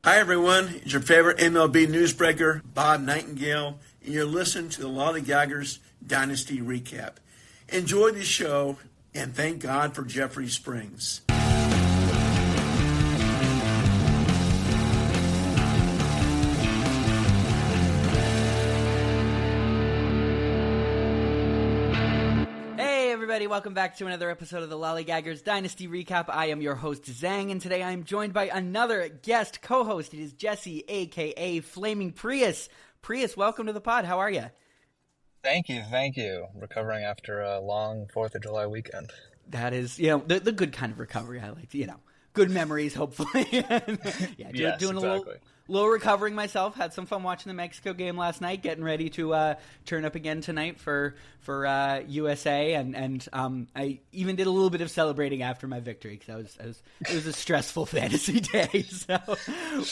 Hi, everyone. It's your favorite MLB newsbreaker, Bob Nightingale, and you're listening to the Lollygaggers Dynasty Recap. Enjoy the show, and thank God for Jeffrey Springs. Everybody, welcome back to another episode of the Lollygaggers Dynasty Recap. I am your host, Zang, and today I am joined by another guest co-host. It is Jesse, a.k.a. FlamingPrius. Prius, welcome to the pod. How are you? Thank you. Recovering after a long 4th of July weekend. That is, the good kind of recovery. I like, good memories, hopefully. Yes, doing exactly. A little recovering myself. Had some fun watching the Mexico game last night. Getting ready to turn up again tonight for USA, and I even did a little bit of celebrating after my victory because it was a stressful fantasy day. So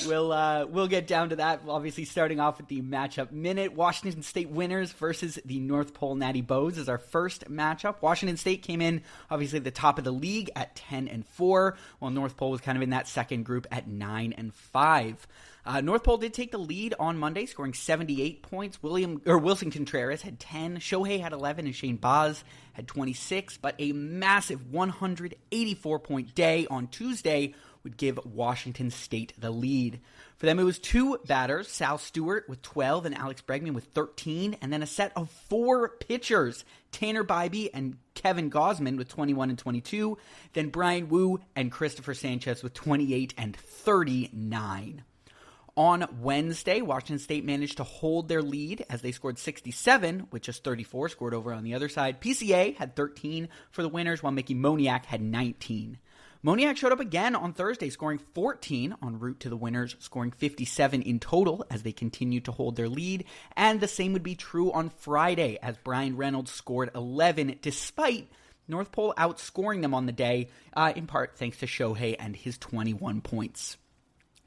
we'll get down to that. Obviously, starting off with the matchup minute. Washington State winners versus the North Pole Natty Bows is our first matchup. Washington State came in obviously at the top of the league at 10-4, while North Pole was kind of in that second group at 9-5. North Pole did take the lead on Monday, scoring 78 points. Wilson Contreras had 10, Shohei had 11, and Shane Baz had 26. But a massive 184-point day on Tuesday would give Washington State the lead. For them, it was two batters, Sal Stewart with 12 and Alex Bregman with 13, and then a set of four pitchers, Tanner Bybee and Kevin Gausman with 21 and 22, then Brian Wu and Christopher Sanchez with 28 and 39. On Wednesday, Washington State managed to hold their lead as they scored 67, with just 34 scored over on the other side. PCA had 13 for the winners, while Mickey Moniak had 19. Moniak showed up again on Thursday, scoring 14 en route to the winners, scoring 57 in total as they continued to hold their lead. And the same would be true on Friday, as Brian Reynolds scored 11, despite North Pole outscoring them on the day, in part thanks to Shohei and his 21 points.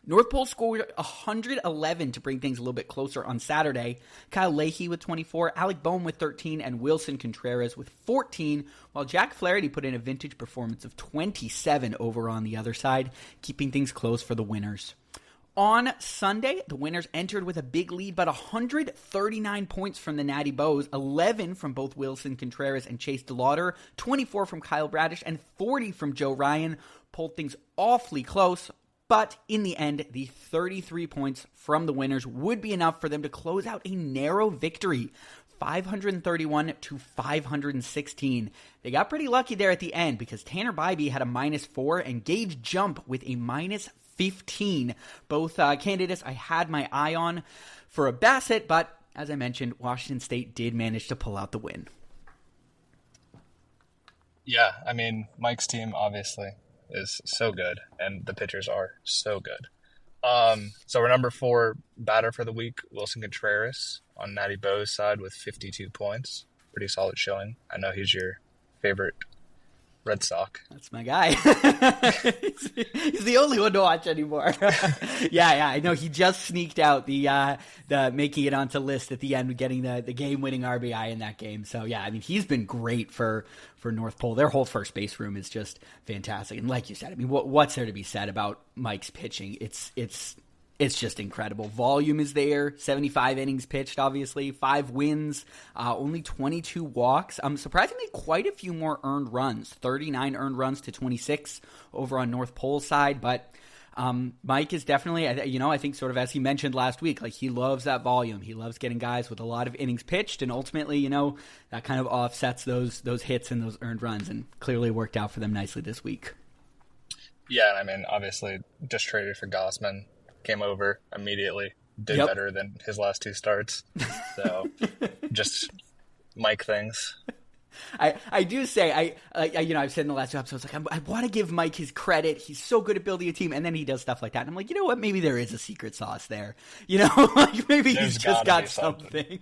North Pole scored 111 to bring things a little bit closer on Saturday. Kyle Leahy with 24, Alec Boehm with 13, and Wilson Contreras with 14, while Jack Flaherty put in a vintage performance of 27 over on the other side, keeping things close for the winners. On Sunday, the winners entered with a big lead, but 139 points from the Natty Bows, 11 from both Wilson Contreras and Chase DeLauder, 24 from Kyle Bradish, and 40 from Joe Ryan, pulled things awfully close. But in the end, the 33 points from the winners would be enough for them to close out a narrow victory, 531 to 516. They got pretty lucky there at the end because Tanner Bybee had a -4 and Gage Jump with a -15. Both candidates I had my eye on for a Bassett, but as I mentioned, Washington State did manage to pull out the win. Yeah, I mean, Mike's team obviously is so good, and the pitchers are so good. So our number 4 batter for the week, Wilson Contreras, on Natty Bow's side with 52 points. Pretty solid showing. I know he's your favorite Red Sox. That's my guy. he's the only one to watch anymore. Yeah, I know he just sneaked out the making it onto list at the end, getting the game-winning RBI in that game. So yeah, I mean, he's been great for North Pole. Their whole first base room is just fantastic. And like you said, I mean, what's there to be said about Mike's pitching? It's just incredible. Volume is there. 75 innings pitched, obviously. 5 wins. Only 22 walks. Surprisingly, quite a few more earned runs. 39 earned runs to 26 over on North Pole's side. But Mike is definitely, I think sort of as he mentioned last week, like he loves that volume. He loves getting guys with a lot of innings pitched. And ultimately, that kind of offsets those hits and those earned runs. And clearly worked out for them nicely this week. Yeah, I mean, obviously just traded for Gausman. Came over immediately, did better than his last 2 starts. So, just Mike things. I do say, I've said in the last 2 episodes, like, I want to give Mike his credit. He's so good at building a team, and then he does stuff like that. And I'm like, you know what? Maybe there is a secret sauce there. Like maybe he's just got something.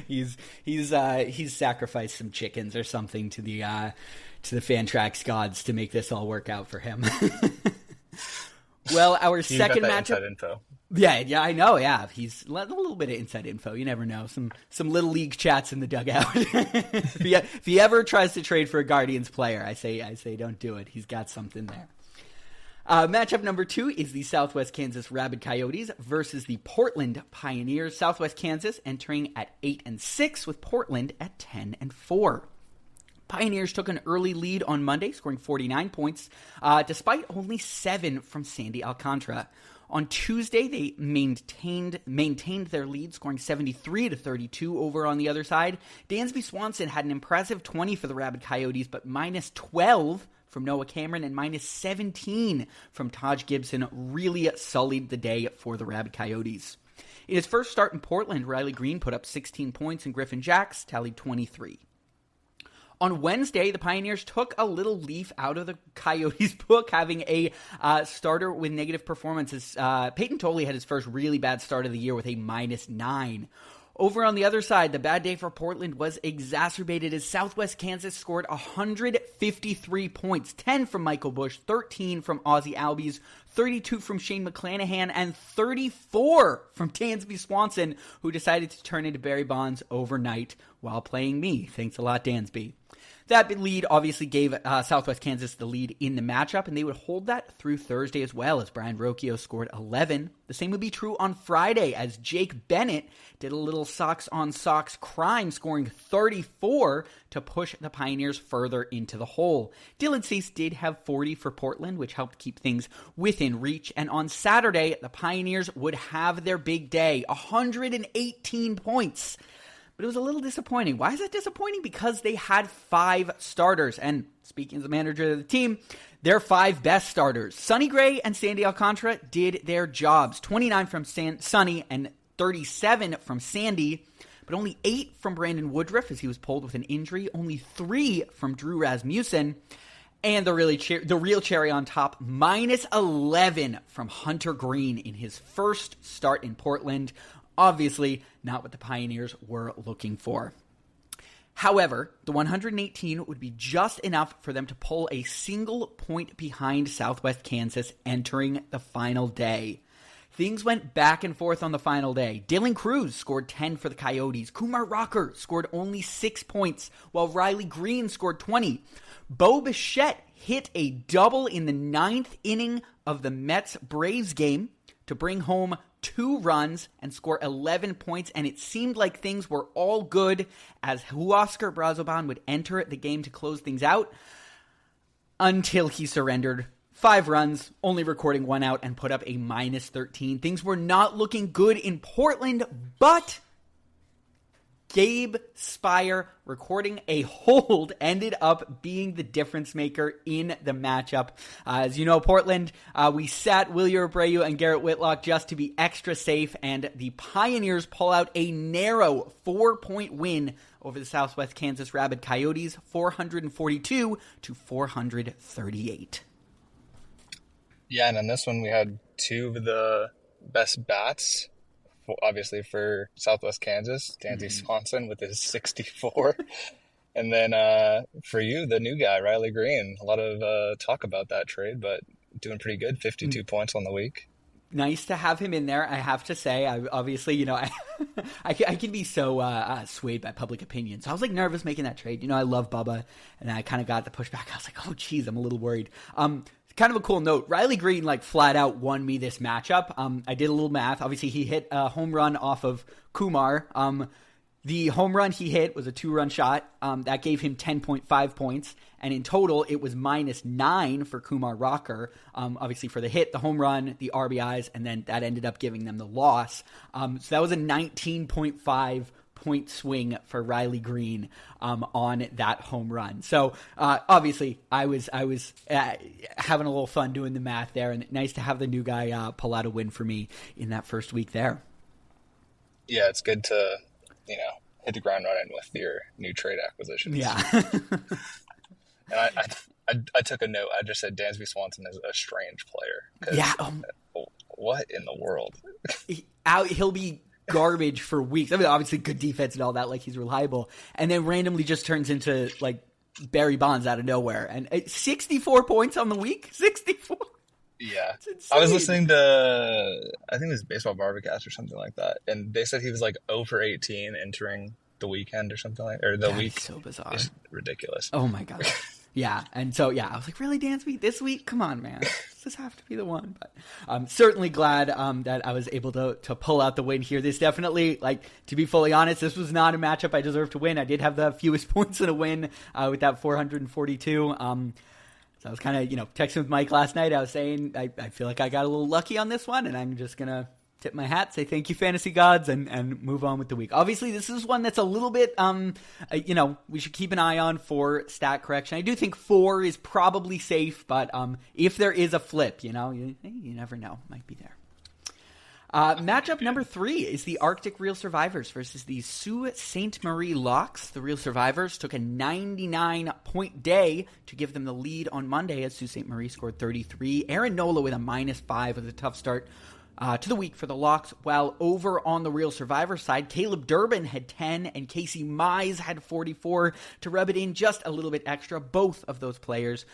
He's sacrificed some chickens or something to the Fantrax gods to make this all work out for him. Well, our second matchup. Inside info. Yeah, I know. Yeah, he's a little bit of inside info. You never know. Some little league chats in the dugout. If he ever tries to trade for a Guardians player, I say don't do it. He's got something there. Matchup number 2 is the Southwest Kansas Rabid Coyotes versus the Portland Pioneers. Southwest Kansas entering at 8-6 with Portland at 10-4. Pioneers took an early lead on Monday, scoring 49 points, despite only 7 from Sandy Alcantara. On Tuesday, they maintained their lead, scoring 73-32 over on the other side. Dansby Swanson had an impressive 20 for the Rabid Coyotes, but minus 12 from Noah Cameron and minus 17 from Taj Gibson really sullied the day for the Rabid Coyotes. In his first start in Portland, Riley Green put up 16 points and Griffin Jacks tallied 23. On Wednesday, the Pioneers took a little leaf out of the Coyotes' book, having a starter with negative performances. Peyton Tolley had his first really bad start of the year with a minus 9. Over on the other side, the bad day for Portland was exacerbated as Southwest Kansas scored 153 points, 10 from Michael Bush, 13 from Ozzie Albies, 32 from Shane McClanahan, and 34 from Dansby Swanson, who decided to turn into Barry Bonds overnight while playing me. Thanks a lot, Dansby. That lead obviously gave Southwest Kansas the lead in the matchup, and they would hold that through Thursday as well, as Brian Rocchio scored 11. The same would be true on Friday, as Jake Bennett did a little socks-on-socks crime, scoring 34 to push the Pioneers further into the hole. Dylan Cease did have 40 for Portland, which helped keep things within reach, and on Saturday, the Pioneers would have their big day, 118 points. But it was a little disappointing. Why is that disappointing? Because they had 5 starters. And speaking as the manager of the team, their 5 best starters, Sonny Gray and Sandy Alcantara, did their jobs. 29 from Sonny and 37 from Sandy, but only 8 from Brandon Woodruff as he was pulled with an injury. Only 3 from Drew Rasmussen. And the real cherry on top, minus 11 from Hunter Green in his first start in Portland. Obviously, not what the Pioneers were looking for. However, the 118 would be just enough for them to pull a single point behind Southwest Kansas entering the final day. Things went back and forth on the final day. Dylan Cruz scored 10 for the Coyotes. Kumar Rocker scored only 6 points, while Riley Green scored 20. Bo Bichette hit a double in the 9th inning of the Mets-Braves game to bring home 2 runs and score 11 points, and it seemed like things were all good as Huáscar Brazoban would enter the game to close things out until he surrendered 5 runs, only recording 1 out, and put up a minus 13. Things were not looking good in Portland, but Gabe Spire recording a hold ended up being the difference maker in the matchup. As you know, Portland, we sat Willier Abreu and Garrett Whitlock just to be extra safe, and the Pioneers pull out a narrow 4-point win over the Southwest Kansas Rabid Coyotes, 442 to 438. Yeah, and in this one we had 2 of the best bats. Obviously for Southwest Kansas, Dansby Swanson with his 64. And then for you, the new guy, Riley Green. A lot of talk about that trade, but doing pretty good, 52 points on the week. Nice to have him in there, I have to say. I can be so swayed by public opinion. So I was nervous making that trade. I love Bubba, and I kind of got the pushback. I was like, oh, geez, I'm a little worried. Kind of a cool note. Riley Green, flat out won me this matchup. I did a little math. Obviously, he hit a home run off of Kumar. The home run he hit was a 2-run shot. That gave him 10.5 points. And in total, it was minus 9 for Kumar Rocker. Obviously, for the hit, the home run, the RBIs, and then that ended up giving them the loss. So that was a 19.5 point swing for Riley Green on that home run. So obviously I was having a little fun doing the math there, and nice to have the new guy pull out a win for me in that first week there. Yeah, it's good to hit the ground running with your new trade acquisitions. Yeah. And I took a note. I just said Dansby Swanson is a strange player. Yeah. What in the world? He'll be garbage for weeks. I mean, obviously good defense and all that, he's reliable, and then randomly just turns into Barry Bonds out of nowhere. And 64 points on the week. 64. Yeah, I was listening to, I think it was Baseball Barbacast or something like that, and they said he was 0 for 18 entering the weekend or something week. So bizarre. It's ridiculous. Oh my god. Yeah, and so I was like, really, Dansby, this week? Come on, man. this have to be the one? But I'm certainly glad that I was able to pull out the win here. This definitely, to be fully honest, this was not a matchup I deserved to win. I did have the fewest points in a win with that 442. So I was kind of, texting with Mike last night. I was saying I feel like I got a little lucky on this one, and I'm just going to tip my hat, say thank you, fantasy gods, and move on with the week. Obviously, this is one that's a little bit, we should keep an eye on for stat correction. I do think 4 is probably safe, but if there is a flip, you never know. Might be there. Matchup number 3 is the Arctic Real Survivors versus the Sault Ste. Marie Locks. The Real Survivors took a 99-point day to give them the lead on Monday as Sault Ste. Marie scored 33. Aaron Nola with a -5 with a tough start to the week for the Locks, while over on the Real Survivor side, Caleb Durbin had 10 and Casey Mize had 44 to rub it in just a little bit extra. Both of those players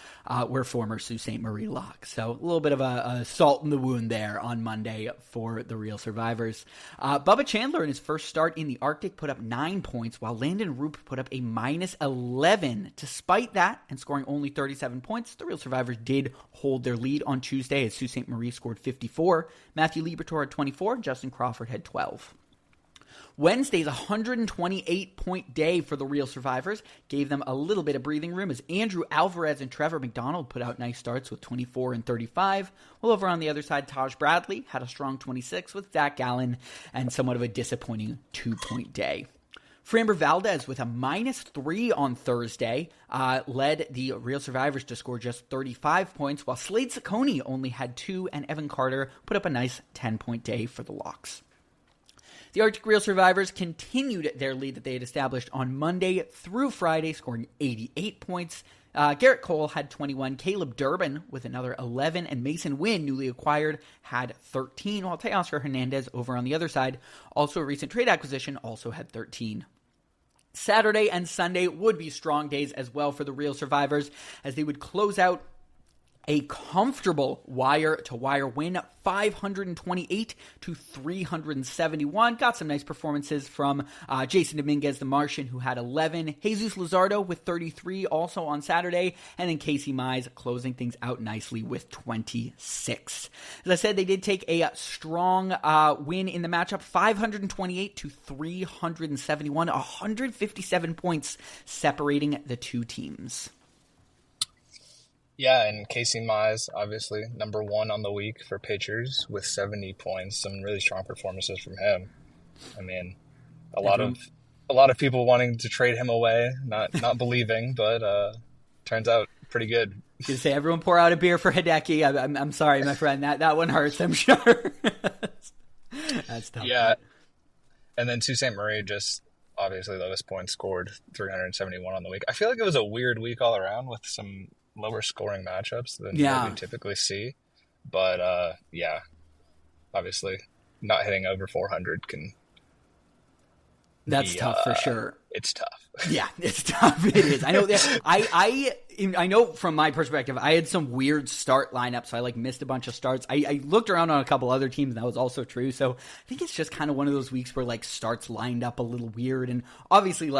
were former Sault Ste. Marie Locks, so a little bit of a salt in the wound there on Monday for the Real Survivors. Bubba Chandler in his first start in the Arctic put up 9 points, while Landon Roop put up a -11. Despite that, and scoring only 37 points, the Real Survivors did hold their lead on Tuesday as Sault Ste. Marie scored 54. Matthew Libertor had 24, Justin Crawford had 12. Wednesday's 128-point day for the Real Survivors gave them a little bit of breathing room as Andrew Alvarez and Trevor McDonald put out nice starts with 24 and 35. While over on the other side, Taj Bradley had a strong 26 with Zach Gallen and somewhat of a disappointing 2-point day. Framber Valdez with a -3 on Thursday led the Real Survivors to score just 35 points, while Slade Ciccone only had 2, and Evan Carter put up a nice 10-point day for the Locks. The Arctic Real Survivors continued their lead that they had established on Monday through Friday, scoring 88 points. Garrett Cole had 21, Caleb Durbin with another 11, and Mason Wynn, newly acquired, had 13, while Teoscar Hernandez over on the other side, also a recent trade acquisition, also had 13. Saturday and Sunday would be strong days as well for the Real Survivors as they would close out a comfortable wire-to-wire win, 528 to 371. Got some nice performances from Jason Dominguez, the Martian, who had 11. Jesus Luzardo with 33 also on Saturday. And then Casey Mize closing things out nicely with 26. As I said, they did take a strong win in the matchup, 528 to 371. 157 points separating the two teams. Yeah, and Casey Mize, obviously, number 1 on the week for pitchers with 70 points. Some really strong performances from him. I mean, a lot of people wanting to trade him away, not believing, but turns out pretty good. You say everyone pour out a beer for Hideki. I'm sorry, my friend. That one hurts, I'm sure. That's tough. Yeah, and then Sault Ste. Marie just obviously lowest points scored, 371 on the week. I feel like it was a weird week all around with some lower scoring matchups than what we typically see. But, obviously not hitting over 400 can... That's tough for sure. It's tough. Yeah, it's tough. It is. I know that. I know from my perspective, I had some weird start lineups, so I missed a bunch of starts. I looked around on a couple other teams, and that was also true. So I think it's just kind of one of those weeks where starts lined up a little weird, and obviously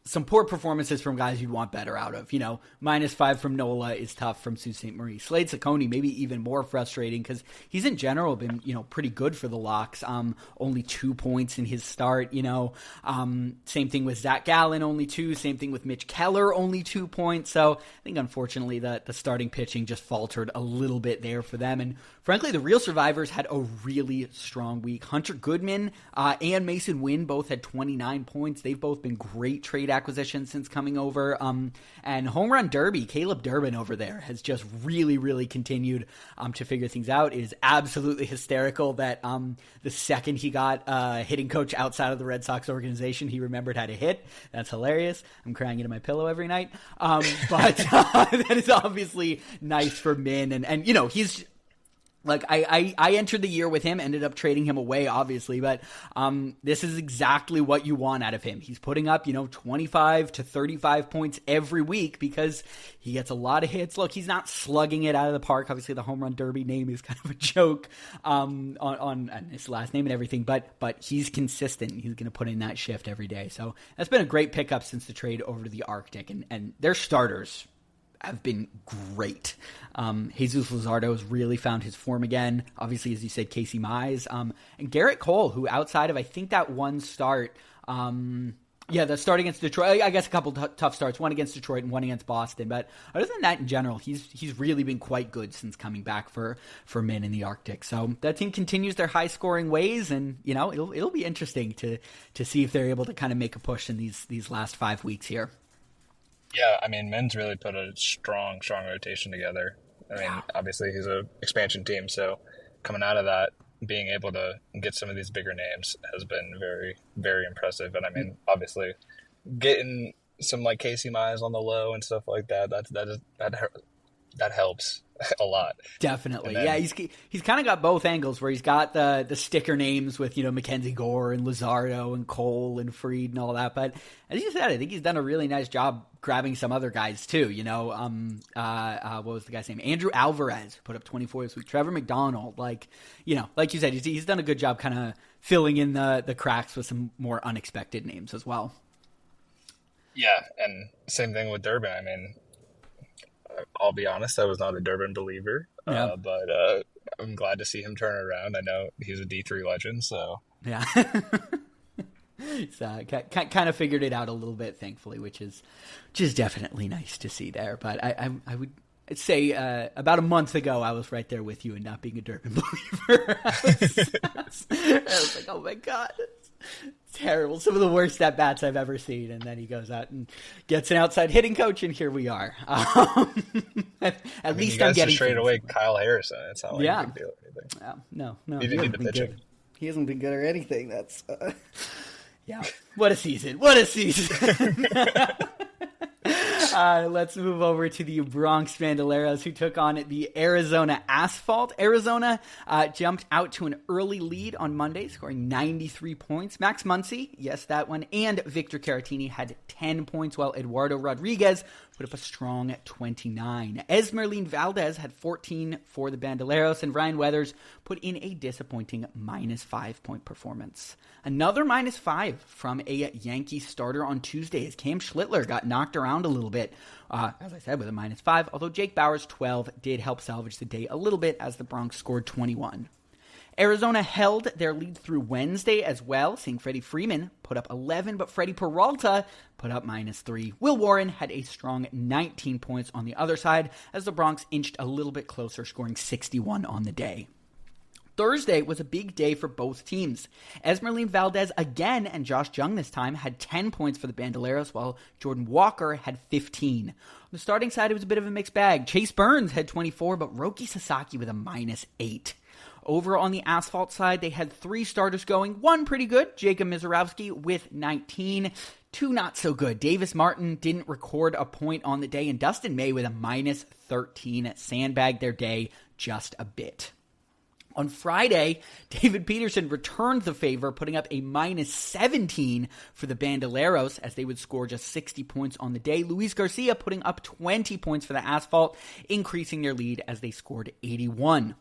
some poor performances from guys you'd want better out of. -5 from Nola is tough from Sault Ste. Marie. Slade Ciccone, maybe even more frustrating because he's in general been, pretty good for the Locks. Only 2 points in his start, Same thing with Zach Gallen, only 2. Same thing with Mitch Keller, only 2 points. So I think, unfortunately, the starting pitching just faltered a little bit there for them. And frankly, the Real Survivors had a really strong week. Hunter Goodman and Mason Wynn both had 29 points. They've both been great trade acquisition since coming over. And Home Run Derby, Caleb Durbin over there has just really, really continued to figure things out. It is absolutely hysterical that the second he got hitting coach outside of the Red Sox organization, he remembered how to hit. That's hilarious. I'm crying into my pillow every night. But that is obviously nice for Min. And he's... I entered the year with him, ended up trading him away, obviously, but this is exactly what you want out of him. He's putting up, 25 to 35 points every week because he gets a lot of hits. Look, he's not slugging it out of the park. Obviously, the Home Run Derby name is kind of a joke on his last name and everything, but he's consistent. He's going to put in that shift every day. So that's been a great pickup since the trade over to the Arctic, and their starters have been great. Jesus Luzardo has really found his form again. Obviously, as you said, Casey Mize. And Garrett Cole, who outside of, I think, that one start, the start against Detroit, I guess a couple tough starts, one against Detroit and one against Boston. But other than that, in general, he's really been quite good since coming back for men in the Arctic. So that team continues their high-scoring ways, and, it'll be interesting to see if they're able to kind of make a push in these last 5 weeks here. Yeah, I mean, men's really put a strong rotation together. I mean, obviously he's an expansion team, so coming out of that, being able to get some of these bigger names has been very, very impressive. And I mean, obviously getting some like Casey Mize on the low and stuff like that, that helps a lot. Definitely. Then, he's kind of got both angles where he's got the sticker names with, Mackenzie Gore and Luzardo and Cole and Fried and all that. But as you said, I think he's done a really nice job grabbing some other guys too. What was the guy's name? Andrew Alvarez put up 24 this week. Trevor McDonald, like you said, he's done a good job kind of filling in the cracks with some more unexpected names as well. Yeah, and same thing with Durbin. I mean, I'll be honest, I was not a Durbin believer, but I'm glad to see him turn around. I know he's a D3 legend, so yeah. So kind of figured it out a little bit, thankfully, which is definitely nice to see there. But I would say about a month ago, I was right there with you in not being a Durbin believer. I was like, oh my God, it's terrible. Some of the worst at-bats I've ever seen. And then he goes out and gets an outside hitting coach, and here we are. At least I'm getting straight away Kyle Harrison. It's not like a big deal or anything. No. He didn't need the pitching. Good. He hasn't been good or anything. That's yeah. What a season. What a season. Let's move over to the Bronx Bandoleros, who took on the Arizona Asphalt. Arizona jumped out to an early lead on Monday, scoring 93 points. Max Muncy, yes, that one, and Victor Caratini had 10 points, while Eduardo Rodriguez put up a strong 29. Esmeralin Valdez had 14 for the Bandoleros, and Ryan Weathers put in a disappointing -5 point performance. Another -5 from a Yankee starter on Tuesday as Cam Schlittler got knocked around a little bit, as I said, with a -5, although Jake Bauer's 12 did help salvage the day a little bit as the Bronx scored 21. Arizona held their lead through Wednesday as well, seeing Freddie Freeman put up 11, but Freddie Peralta put up -3. Will Warren had a strong 19 points on the other side as the Bronx inched a little bit closer, scoring 61 on the day. Thursday was a big day for both teams. Esmeralin Valdez again, and Josh Jung this time, had 10 points for the Bandoleros, while Jordan Walker had 15. On the starting side, it was a bit of a mixed bag. Chase Burns had 24, but Roki Sasaki with a -8. Over on the Asphalt side, they had 3 starters going. One pretty good, Jacob Mizorowski with 19. 2 not so good. Davis Martin didn't record a point on the day, and Dustin May with a -13 sandbagged their day just a bit. On Friday, David Peterson returned the favor, putting up a -17 for the Bandoleros as they would score just 60 points on the day. Luis Garcia putting up 20 points for the Asphalt, increasing their lead as they scored 81.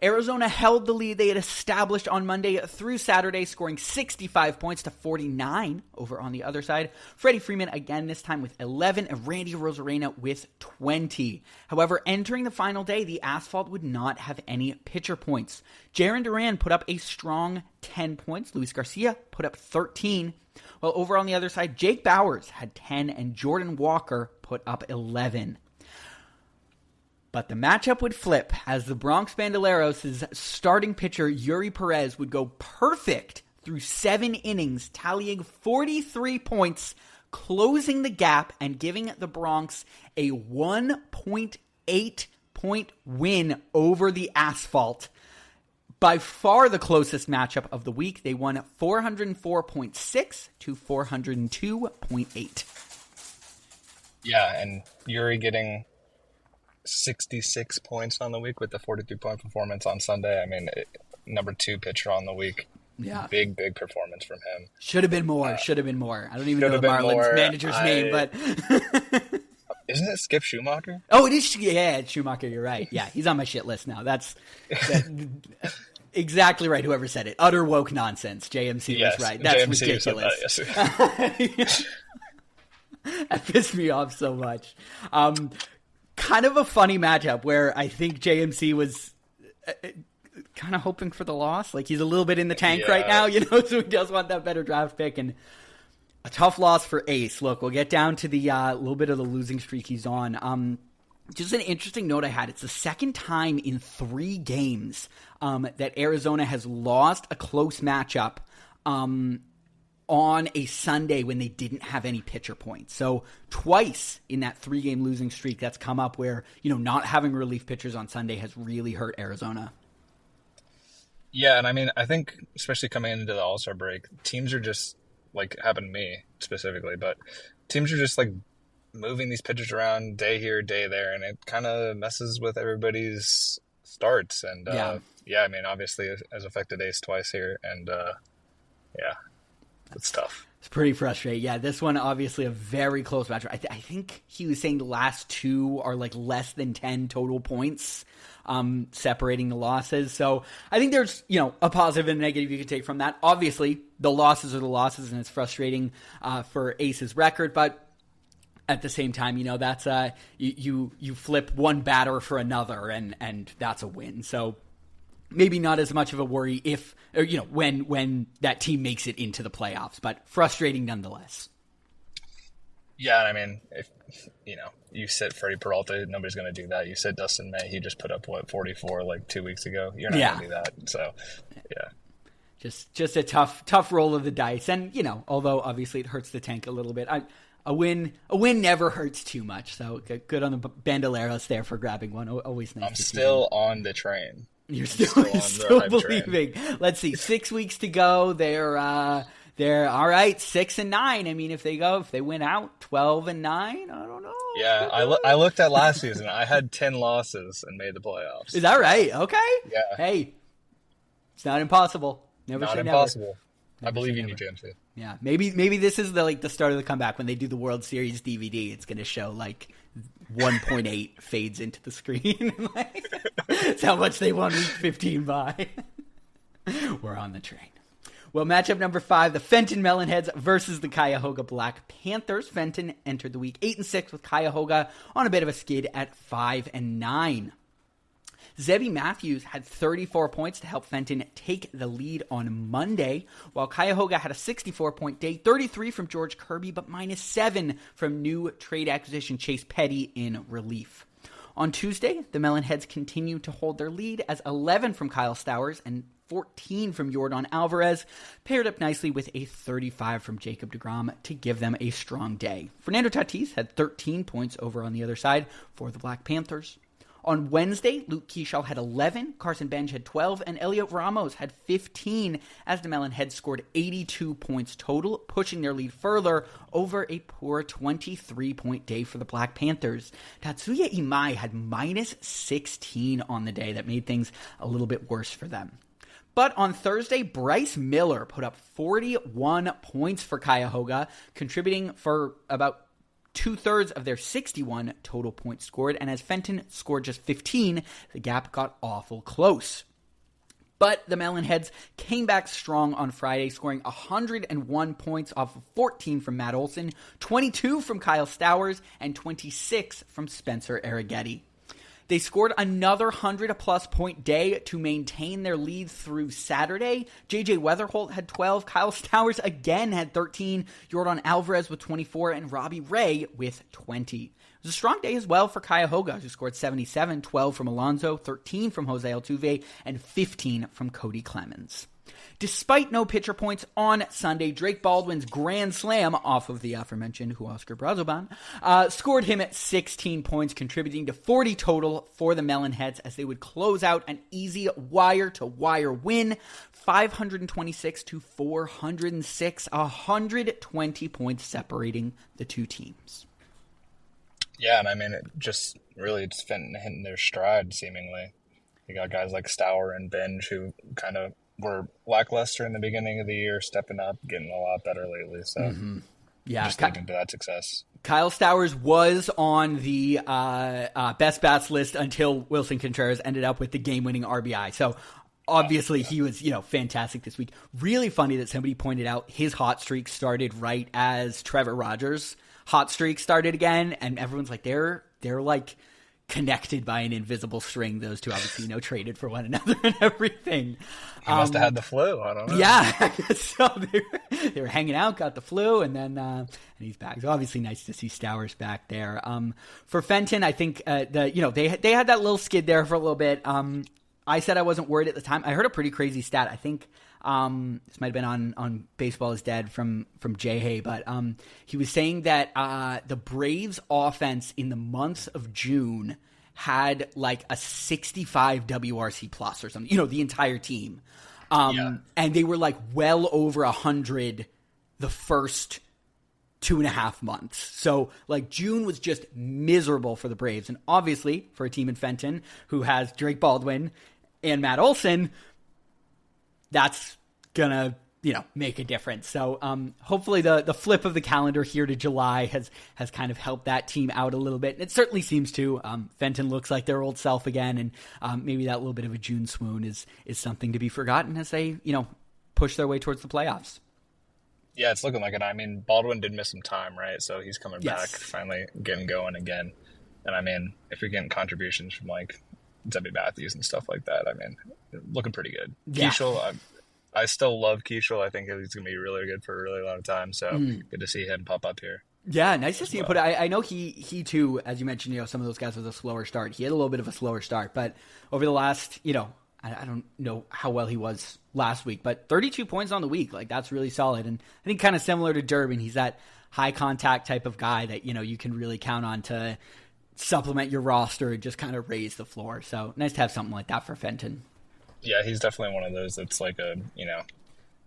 Arizona held the lead they had established on Monday through Saturday, scoring 65 points to 49 over on the other side. Freddie Freeman again this time with 11 and Randy Rosarena with 20. However, entering the final day, the Asphalt would not have any pitcher points. Jaron Duran put up a strong 10 points. Luis Garcia put up 13. While over on the other side, Jake Bowers had 10 and Jordan Walker put up 11. But the matchup would flip as the Bronx Bandoleros' starting pitcher, Yuri Perez, would go perfect through 7 innings, tallying 43 points, closing the gap and giving the Bronx a 1.8 point win over the Asphalt. By far the closest matchup of the week. They won 404.6 to 402.8. Yeah, and Yuri getting 66 points on the week with the 42-point performance on Sunday. I mean, number 2 pitcher on the week. Yeah. Big performance from him. Should have been more. I don't even know the Marlins manager's name, but... Isn't it Skip Schumacher? Oh, it is. Yeah, it's Schumacher. You're right. Yeah, he's on my shit list now. That's exactly right. Whoever said it. Utter woke nonsense. JMC was right. That's JMC ridiculous. That, yes. That pissed me off so much. kind of a funny matchup where I think JMC was kind of hoping for the loss. Like, he's a little bit in the tank right now, so he does want that better draft pick. And a tough loss for Ace. Look, we'll get down to the little bit of the losing streak he's on. Just an interesting note I had. It's the second time in 3 games that Arizona has lost a close matchup on a Sunday when they didn't have any pitcher points. So twice in that 3-game losing streak that's come up where, not having relief pitchers on Sunday has really hurt Arizona. Yeah, and I mean, I think especially coming into the All-Star break, teams are just, like, happened to me specifically, but teams are just, like, moving these pitchers around day here, day there, and it kind of messes with everybody's starts. And, I mean, obviously it has affected Ace twice here, and, it's tough. It's pretty frustrating. Yeah, this one obviously a very close match. I think he was saying the last 2 are like less than 10 total points separating the losses. So I think there's, a positive and a negative you could take from that. Obviously, the losses are the losses, and it's frustrating for Ace's record, but at the same time, that's you flip one batter for another, and that's a win. So maybe not as much of a worry when that team makes it into the playoffs, but frustrating nonetheless. Yeah, I mean, if you sit Freddie Peralta, nobody's going to do that. You sit Dustin May, he just put up 44 like 2 weeks ago. You're not going to do that. So, yeah. Just a tough roll of the dice, and although obviously it hurts the tank a little bit, a win never hurts too much. So good on the Bandoleros there for grabbing one. Always nice. I'm still on the train. You're still believing. Train. Let's see, 6 weeks to go. They're all right, 6-9. I mean, if they win out 12-9, I don't know. Yeah, I looked at last season. I had 10 losses and made the playoffs. Is that right? Okay. Yeah. Hey, it's not impossible. Not impossible. I believe in you, James. Yeah, maybe this is the start of the comeback when they do the World Series DVD. It's going to show like 1.8 fades into the screen. That's how much they won week 15 by. We're on the train. Well, matchup number 5, the Fenton Melonheads versus the Cuyahoga Black Panthers. Fenton entered the week 8-6 with Cuyahoga on a bit of a skid at 5-9. Zebby Matthews had 34 points to help Fenton take the lead on Monday, while Cuyahoga had a 64-point day, 33 from George Kirby, but -7 from new trade acquisition Chase Petty in relief. On Tuesday, the Melonheads continued to hold their lead as 11 from Kyle Stowers and 14 from Yordan Alvarez paired up nicely with a 35 from Jacob deGrom to give them a strong day. Fernando Tatis had 13 points over on the other side for the Black Panthers. On Wednesday, Luke Keeschall had 11, Carson Bench had 12, and Elliot Ramos had 15 as the Melonheads scored 82 points total, pushing their lead further over a poor 23-point day for the Black Panthers. Tatsuya Imai had -16 on the day. That made things a little bit worse for them. But on Thursday, Bryce Miller put up 41 points for Cuyahoga, contributing for about 2/3 of their 61 total points scored, and as Fenton scored just 15, the gap got awful close. But the Melonheads came back strong on Friday, scoring 101 points off of 14 from Matt Olson, 22 from Kyle Stowers, and 26 from Spencer Arrighetti. They scored another 100-plus point day to maintain their lead through Saturday. J.J. Weatherholt had 12, Kyle Stowers again had 13, Yordan Alvarez with 24, and Robbie Ray with 20. It was a strong day as well for Cuyahoga, who scored 77, 12 from Alonso, 13 from Jose Altuve, and 15 from Cody Clemens. Despite no pitcher points on Sunday, Drake Baldwin's grand slam off of the aforementioned Huascar Brazoban scored him at 16 points, contributing to 40 total for the Melonheads as they would close out an easy wire-to-wire win, 526 to 406, 120 points separating the two teams. Yeah, and I mean, it's hitting their stride, seemingly. You got guys like Stour and Benj who kind of were lackluster in the beginning of the year, stepping up, getting a lot better lately. So, just taking to that success. Kyle Stowers was on the best bats list until Wilson Contreras ended up with the game-winning RBI. So, obviously, he was, fantastic this week. Really funny that somebody pointed out his hot streak started right as Trevor Rogers' hot streak started again, and everyone's like, they're like connected by an invisible string. Those two obviously, traded for one another and everything. He must have had the flu. I don't know. Yeah, I guess so. They were hanging out, got the flu, and then and he's back. So obviously, nice to see Stowers back there. For Fenton, I think they had that little skid there for a little bit. I said I wasn't worried at the time. I heard a pretty crazy stat. I think this might have been on Baseball is Dead from Jay Hay, but he was saying that the Braves offense in the month of June had like a 65 WRC plus or something, the entire team. And they were like well over 100 the first 2.5 months. So like June was just miserable for the Braves. And obviously for a team in Fenton who has Drake Baldwin and Matt Olson, that's gonna make a difference. So hopefully the flip of the calendar here to July has kind of helped that team out a little bit. And it certainly seems to. Fenton looks like their old self again, and maybe that little bit of a June swoon is something to be forgotten as they push their way towards the playoffs. Yeah, it's looking like it. I mean, Baldwin did miss some time, right? So he's coming back, finally getting going again. And I mean, if you're getting contributions from like Debbie Matthews and stuff like that, I mean, looking pretty good. Yeah. Keishel, I still love Keishel. I think he's going to be really good for a really long time. So good to see him pop up here. Yeah, nice to see him put it. I know he too, as you mentioned, some of those guys with a slower start. He had a little bit of a slower start, but over the last, I don't know how well he was last week, but 32 points on the week, like that's really solid. And I think kind of similar to Durbin, he's that high contact type of guy that, you can really count on to supplement your roster and just kind of raise the floor. So nice to have something like that for Fenton. Yeah, he's definitely one of those that's like a,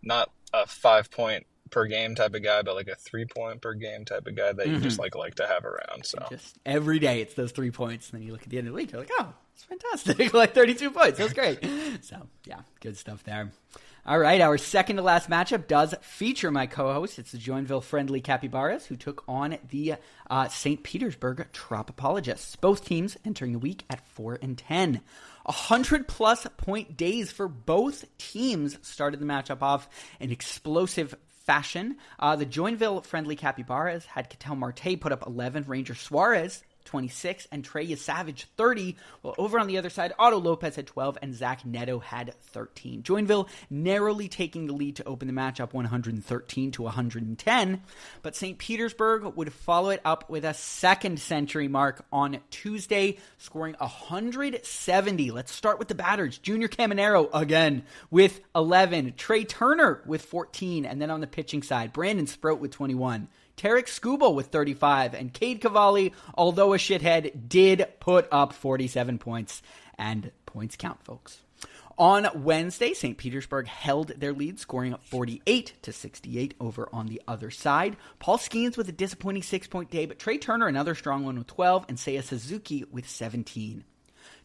not a 5-point per game type of guy, but like a 3-point per game type of guy that you just like to have around. So just every day it's those 3 points, and then you look at the end of the week, you're like, oh, it's fantastic. Like 32 points. That's great. So yeah, good stuff there. All right, our second to last matchup does feature my co-host. It's the Joinville friendly Capybaras, who took on the St. Petersburg Tropopologists. Both teams entering the week at 4-10. 100-plus point days for both teams started the matchup off in explosive fashion. The Joinville friendly Capybaras had Ketel Marte put up 11, Ranger Suarez 26, and Trey Savage 30, while over on the other side, Otto Lopez had 12, and Zach Neto had 13. Joinville narrowly taking the lead to open the matchup 113 to 110, but St. Petersburg would follow it up with a second century mark on Tuesday, scoring 170. Let's start with the batters. Junior Caminero again with 11, Trey Turner with 14, and then on the pitching side, Brandon Sprout with 21. Tarek Skubal with 35, and Cade Cavalli, although a shithead, did put up 47 points, and points count, folks. On Wednesday, St. Petersburg held their lead, scoring 48 to 68 over on the other side. Paul Skeens with a disappointing 6-point day, but Trey Turner, another strong one with 12, and Seiya Suzuki with 17.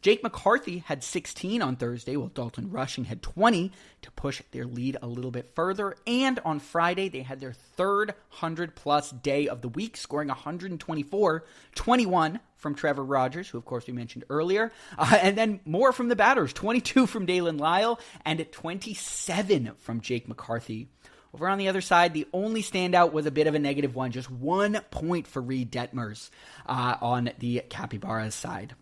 Jake McCarthy had 16 on Thursday, while Dalton Rushing had 20 to push their lead a little bit further. And on Friday, they had their third 100-plus day of the week, scoring 124, 21 from Trevor Rogers, who, of course, we mentioned earlier. And then more from the batters, 22 from Dalen Lyle and 27 from Jake McCarthy. Over on the other side, the only standout was a bit of a negative one, just 1 point for Reed Detmers on the Capybaras side.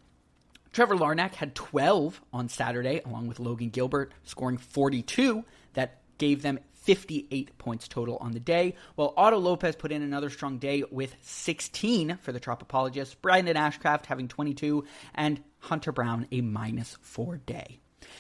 Trevor Larnack had 12 on Saturday, along with Logan Gilbert, scoring 42. That gave them 58 points total on the day, while Otto Lopez put in another strong day with 16 for the Tropopologists, Brandon Ashcraft having 22, and Hunter Brown a -4 day.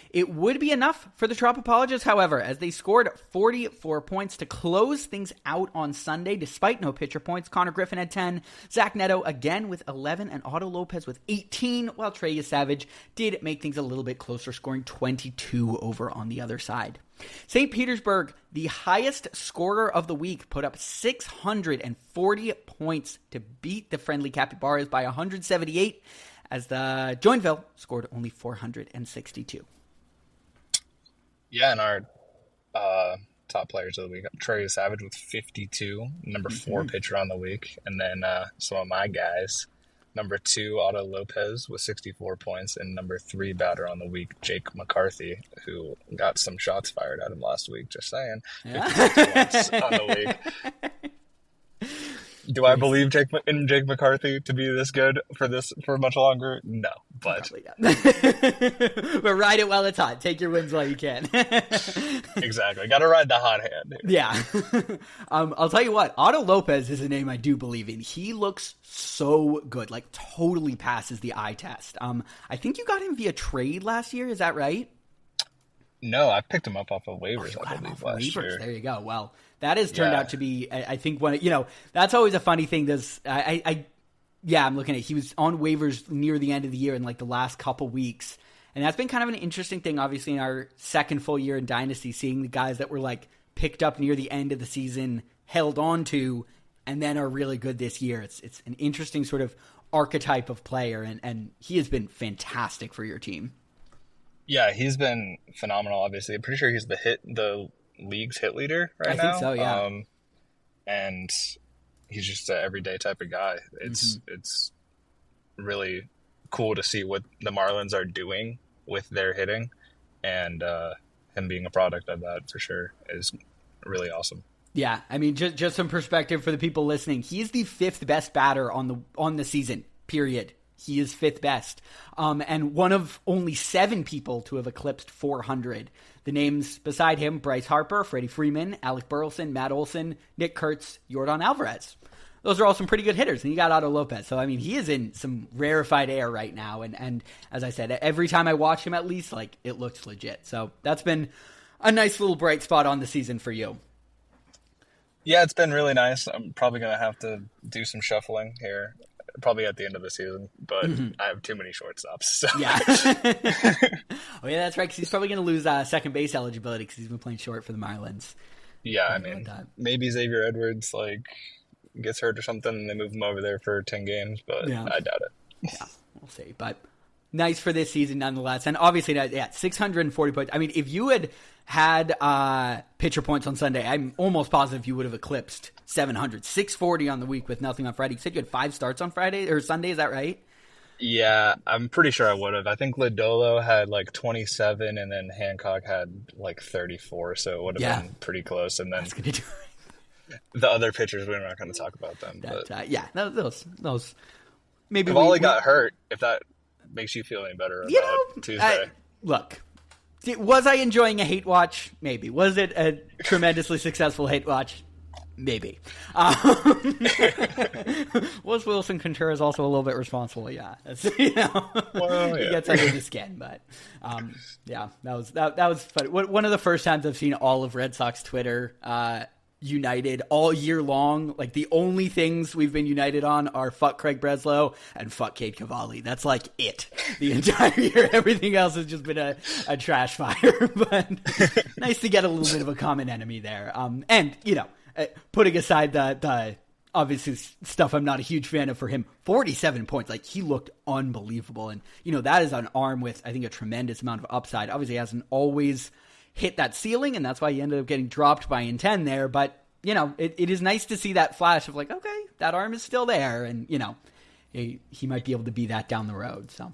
It would be enough for the Tropopologists, however, as they scored 44 points to close things out on Sunday, despite no pitcher points. Connor Griffin had 10, Zach Neto again with 11, and Otto Lopez with 18, while Trey Savage did make things a little bit closer, scoring 22 over on the other side. St. Petersburg, the highest scorer of the week, put up 640 points to beat the friendly Capybaras by 178, as the Joinville scored only 462. Yeah, and our top players of the week, Trey Savage with 52, number 4 pitcher on the week. And then some of my guys, number 2, Otto Lopez with 64 points, and number 3 batter on the week, Jake McCarthy, who got some shots fired at him last week, just saying. 56 points on the week. Do I believe Jake McCarthy to be this good for much longer? No, but probably not. But ride it while it's hot. Take your wins while you can. Exactly. Got to ride the hot hand. Yeah. I'll tell you what. Otto Lopez is a name I do believe in. He looks so good. Like, totally passes the eye test. I think you got him via trade last year. Is that right? No, I picked him up off of waivers. I believe last year. There you go. Well, that has turned out to be, I think, that's always a funny thing. I'm looking at, he was on waivers near the end of the year in like the last couple weeks. And that's been kind of an interesting thing, obviously, in our second full year in Dynasty, seeing the guys that were like picked up near the end of the season, held on to, and then are really good this year. It's an interesting sort of archetype of player, and he has been fantastic for your team. Yeah, he's been phenomenal, obviously. I'm pretty sure he's the league's hit leader right now. I think so, yeah. And he's just an everyday type of guy. It's really cool to see what the Marlins are doing with their hitting, and him being a product of that for sure is really awesome. Yeah, I mean, just some perspective for the people listening. He's the 5th best batter on the season, period. He is 5th best. And one of only 7 people to have eclipsed 400. The names beside him, Bryce Harper, Freddie Freeman, Alec Burleson, Matt Olson, Nick Kurtz, Yordan Alvarez. Those are all some pretty good hitters. And you got Otto Lopez. So, I mean, he is in some rarefied air right now. And as I said, every time I watch him at least, like, it looks legit. So that's been a nice little bright spot on the season for you. Yeah, it's been really nice. I'm probably going to have to do some shuffling here. Probably at the end of the season, but I have too many shortstops. So. Yeah. Oh, yeah, that's right, because he's probably going to lose second base eligibility because he's been playing short for the Marlins. Yeah, I mean, maybe Xavier Edwards gets hurt or something and they move him over there for 10 games, but yeah. I doubt it. Yeah, we'll see. But nice for this season nonetheless. And obviously, 640 points. I mean, if you had pitcher points on Sunday, I'm almost positive you would have eclipsed 700. 640 on the week with nothing on Friday. You said you had 5 starts on Friday or Sunday, is that right? Yeah, I'm pretty sure I would have. I think Lodolo had 27 and then Hancock had 34, so it would have been pretty close. And then the other pitchers, we're not going to talk about them. Those maybe Cavalli got hurt, if that makes you feel any better about Tuesday. Look. Was I enjoying a hate watch? Maybe. Was it a tremendously successful hate watch? Maybe. Was Wilson Contreras also a little bit responsible? Yeah. He gets under the skin, but that was funny. One of the first times I've seen all of Red Sox Twitter united all year long. Like, the only things we've been united on are fuck Craig Breslow and fuck Cade Cavalli. That's like it the entire year. Everything else has just been a trash fire. But nice to get a little bit of a common enemy there. And putting aside the obviously stuff I'm not a huge fan of for him, 47 points. Like, he looked unbelievable. And that is an arm with, I think, a tremendous amount of upside. Obviously, he hasn't always hit that ceiling, and that's why he ended up getting dropped by Inten there. But, it is nice to see that flash of okay, that arm is still there, and, he might be able to be that down the road. So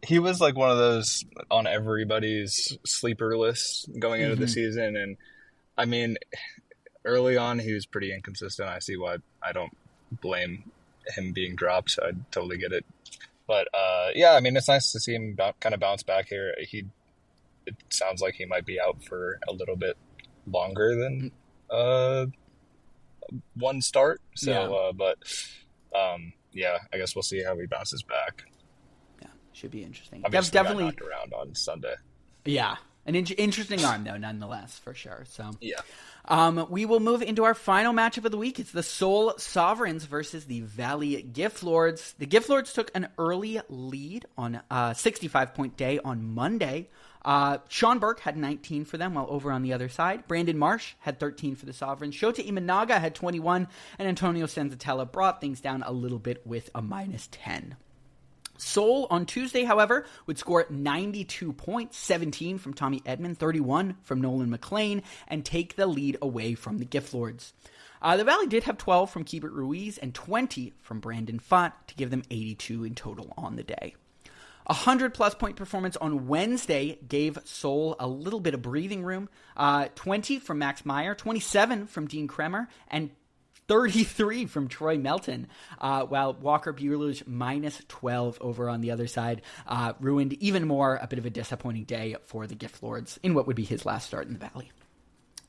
he was one of those on everybody's sleeper list going into the season. And, I mean, early on, he was pretty inconsistent. I see why. I don't blame him being dropped. I totally get it. But, I mean, it's nice to see him kind of bounce back here. It sounds like he might be out for a little bit longer than one start. So, I guess we'll see how he bounces back. Yeah, should be interesting. Obviously, definitely knocked around on Sunday. Yeah, an interesting arm though, nonetheless, for sure. So we will move into our final matchup of the week. It's the Seoul Sovereigns versus the Valley Gift Lords. The Gift Lords took an early lead on a 65-point day on Monday. Sean Burke had 19 for them, while over on the other side, Brandon Marsh had 13 for the Sovereigns. Shota Imanaga had 21, and Antonio Senzatella brought things down a little bit with a -10. Seoul on Tuesday, however, would score 92 points, 17 from Tommy Edman, 31 from Nolan McLean, and take the lead away from the Gift Lords. The Valley did have 12 from Keibert Ruiz and 20 from Brandon Pfaadt to give them 82 in total on the day. A 100-plus point performance on Wednesday gave Seoul a little bit of breathing room. 20 from Max Meyer, 27 from Dean Kremer, and 33 from Troy Melton, while Walker Buehler's minus 12 over on the other side ruined even more a bit of a disappointing day for the Gift Lords in what would be his last start in the Valley.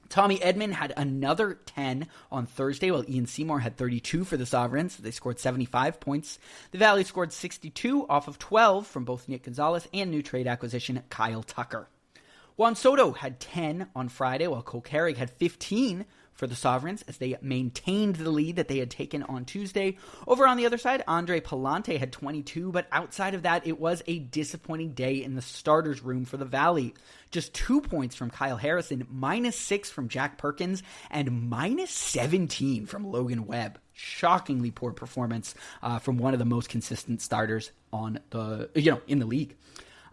Tommy Edman had another 10 on Thursday, while Ian Seymour had 32 for the Sovereigns. They scored 75 points. The Valley scored 62 off of 12 from both Nick Gonzalez and new trade acquisition Kyle Tucker. Juan Soto had 10 on Friday, while Cole Carrig had 15 for the Sovereigns as they maintained the lead that they had taken on Tuesday. Over on the other side, Andre Palante had 22, but outside of that, it was a disappointing day in the starters room for the Valley. Just 2 points from Kyle Harrison, minus 6 from Jack Perkins, and minus 17 from Logan Webb. Shockingly poor performance from one of the most consistent starters in the league.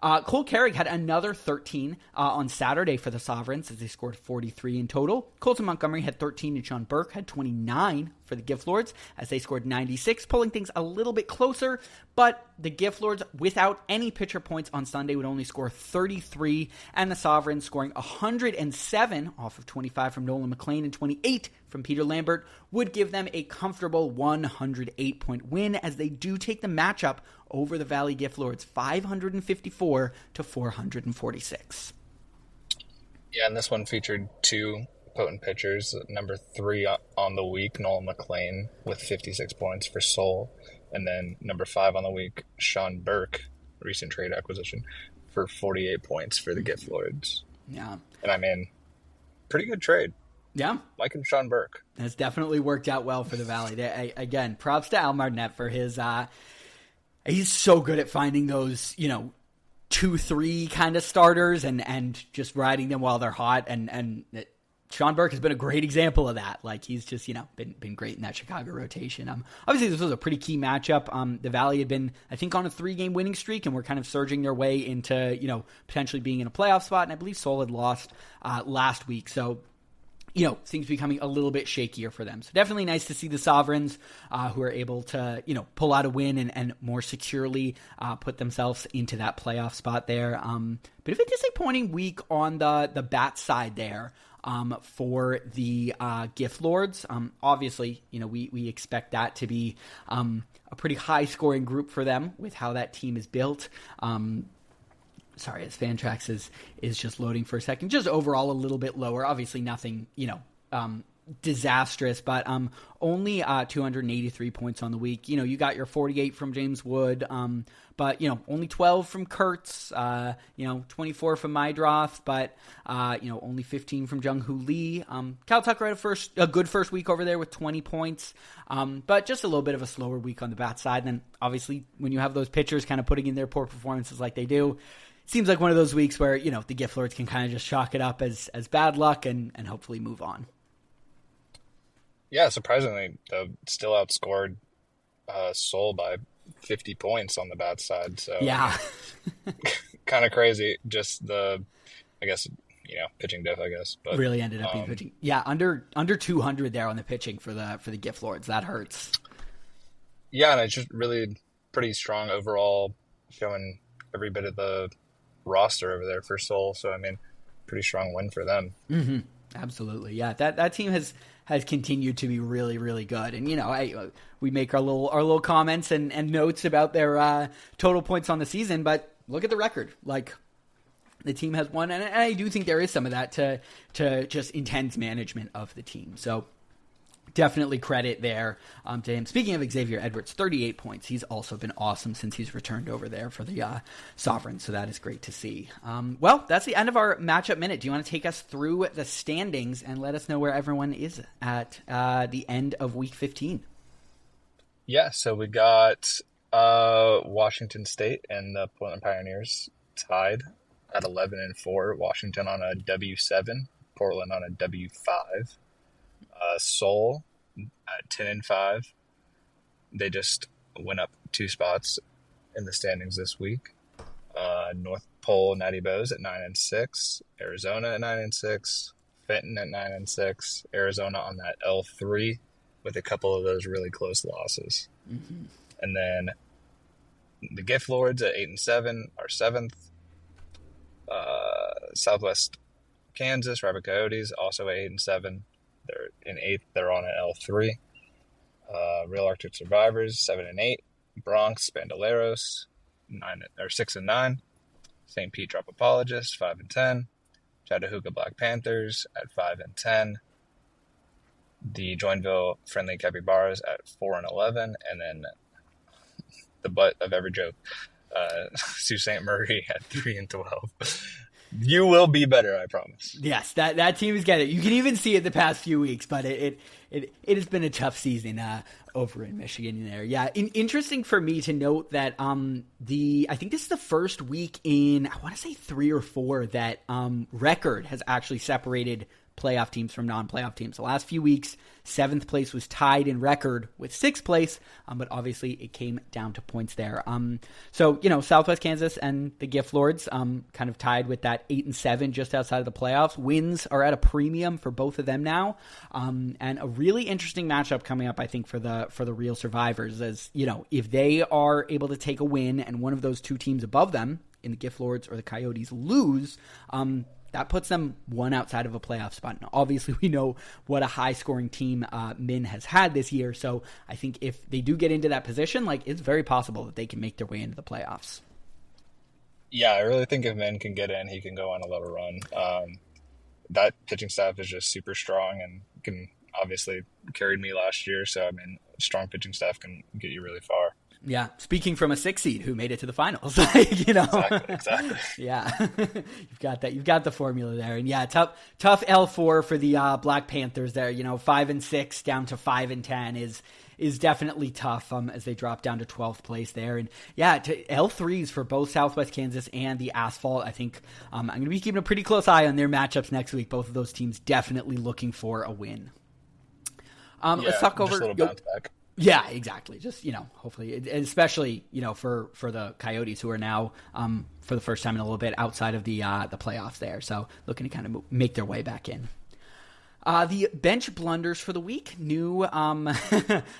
Cole Carrig had another 13 on Saturday for the Sovereigns as they scored 43 in total. Colton Montgomery had 13 and Sean Burke had 29 for the Gift Lords as they scored 96, pulling things a little bit closer, but the Gift Lords without any pitcher points on Sunday would only score 33, and the Sovereigns scoring 107 off of 25 from Nolan McLean and 28 from Peter Lambert would give them a comfortable 108-point win as they do take the matchup over the Valley Gift Lords, 554 to 446. Yeah, and this one featured two potent pitchers. Number 3 on the week, Nolan McLean, with 56 points for Seoul. And then number 5 on the week, Sean Burke, recent trade acquisition, for 48 points for the Gift Lords. Yeah. And I mean, pretty good trade. Yeah. Liking Sean Burke. That's definitely worked out well for the Valley. Again, props to Al Martinet for his... he's so good at finding those, 2-3 kind of starters and just riding them while they're hot. And Sean Burke has been a great example of that. Like, he's just, been great in that Chicago rotation. Obviously, this was a pretty key matchup. The Valley had been, I think, on a 3-game winning streak and were kind of surging their way into, potentially being in a playoff spot. And I believe Seoul had lost last week. So, things becoming a little bit shakier for them. So definitely nice to see the Sovereigns who are able to, pull out a win and more securely put themselves into that playoff spot there. Bit of a disappointing week on the bat side there for the Gift Lords. Obviously, we expect that to be a pretty high-scoring group for them with how that team is built. Sorry, as Fantrax is just loading for a second. Just overall a little bit lower. Obviously nothing, disastrous, but only 283 points on the week. You got your 48 from James Wood, but only 12 from Kurtz, 24 from Mydroth, but only 15 from Jung Hoo Lee. Cal Tucker had a good first week over there with 20 points, but just a little bit of a slower week on the bat side. And then obviously when you have those pitchers kind of putting in their poor performances like they do, seems like one of those weeks where, the Gift Lords can kind of just chalk it up as bad luck and hopefully move on. Yeah, surprisingly, though, still outscored Seoul by 50 points on the bat side. So yeah, kind of crazy. Just pitching diff, I guess. But really ended up being pitching. Yeah, under 200 there on the pitching for the Gift Lords. That hurts. Yeah, and it's just really pretty strong overall, showing every bit of the roster over there for Seoul. So, I mean, pretty strong win for them. Mm-hmm. Absolutely. Yeah. That team has continued to be really, really good. And, we make our little comments and notes about their total points on the season, but look at the record. Like, the team has won. And I do think there is some of that to just intense management of the team. So, definitely credit there to him. Speaking of Xavier Edwards, 38 points. He's also been awesome since he's returned over there for the Sovereigns, so that is great to see. Well, that's the end of our matchup minute. Do you want to take us through the standings and let us know where everyone is at the end of Week 15? Yeah, so we got Washington State and the Portland Pioneers tied at 11-4. Washington on a W7, Portland on a W5. Seoul at 10-5. They just went up 2 spots in the standings this week. North Pole Natty Bows at 9-6. Arizona at 9-6. Fenton at 9-6. Arizona on that L3 with a couple of those really close losses. Mm-hmm. And then the Gift Lords at 8-7 are 7th. Southwest Kansas Rabbit Coyotes also at 8-7. They're in 8th. They're on an L3. Real Arctic Survivors 7-8, Bronx Bandoleros 6-9, St. Pete Drop Apologists 5-10, Chattahooga Black Panthers at 5-10, the Joinville Friendly Capybaras at 4-11, and then the butt of every joke, Sault Ste. Marie at 3-12. You will be better, I promise. Yes, that team is getting it. You can even see it the past few weeks, but it has been a tough season over in Michigan there. Yeah, interesting for me to note that I think this is the first week in, I want to say 3 or 4, that record has actually separated playoff teams from non-playoff teams. The last few weeks, 7th place was tied in record with 6th place, but obviously it came down to points there. So, Southwest Kansas and the Gift Lords kind of tied with that 8-7 just outside of the playoffs. Wins are at a premium for both of them now, and a really interesting matchup coming up, I think, for the real survivors. As if they are able to take a win and one of those two teams above them in the Gift Lords or the Coyotes lose, that puts them one outside of a playoff spot. Now, obviously, we know what a high-scoring team Min has had this year, so I think if they do get into that position, it's very possible that they can make their way into the playoffs. Yeah, I really think if Min can get in, he can go on a little run. That pitching staff is just super strong and can obviously carried me last year, so, strong pitching staff can get you really far. Yeah, speaking from a 6 seed who made it to the finals, Exactly. Yeah, you've got that. You've got the formula there, and yeah, tough L4 for the Black Panthers there. 5-6 down to 5-10 is definitely tough as they drop down to 12th place there, and yeah, to L3s for both Southwest Kansas and the Asphalt. I think I'm going to be keeping a pretty close eye on their matchups next week. Both of those teams definitely looking for a win. Let's talk over. Just a little bounce back. Yeah, exactly. Just, hopefully, especially, for the Coyotes who are now, for the first time in a little bit, outside of the playoffs there. So looking to kind of make their way back in. The bench blunders for the week. New FOB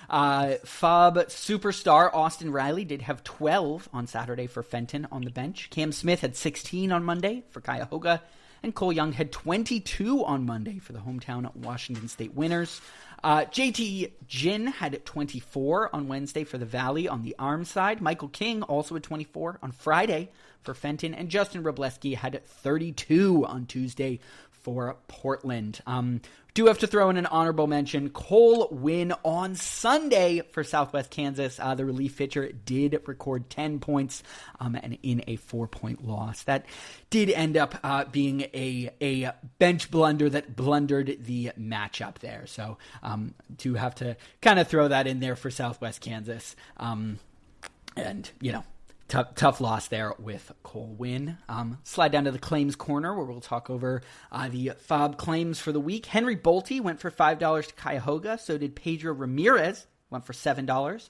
superstar Austin Riley did have 12 on Saturday for Fenton on the bench. Cam Smith had 16 on Monday for Cuyahoga. And Cole Young had 22 on Monday for the hometown Washington State winners. JT Jin had 24 on Wednesday for the Valley on the arms side. Michael King also had 24 on Friday for Fenton. And Justin Robleski had 32 on Tuesday for Portland. Do have to throw in an honorable mention. Cole Wynn on Sunday for Southwest Kansas. The relief pitcher did record 10 points and in a 4-point loss. That did end up being a bench blunder that blundered the matchup there. So do have to kind of throw that in there for Southwest Kansas. And, tough loss there with Cole Wynn. Slide down to the claims corner where we'll talk over the FOB claims for the week. Henry Bolte went for $5 to Cuyahoga. So did Pedro Ramirez, went for $7.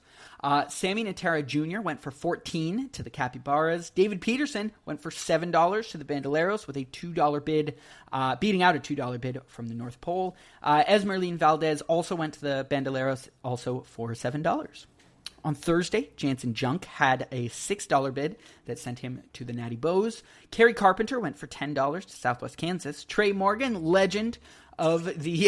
Sammy Natera Jr. went for $14 to the Capybaras. David Peterson went for $7 to the Bandoleros with a $2 bid, beating out a $2 bid from the North Pole. Esmeralyn Valdez also went to the Bandoleros, also for $7. On Thursday, Jansen Junk had a $6 bid that sent him to the Natty Bows. Kerry Carpenter went for $10 to Southwest Kansas. Trey Morgan, legend of the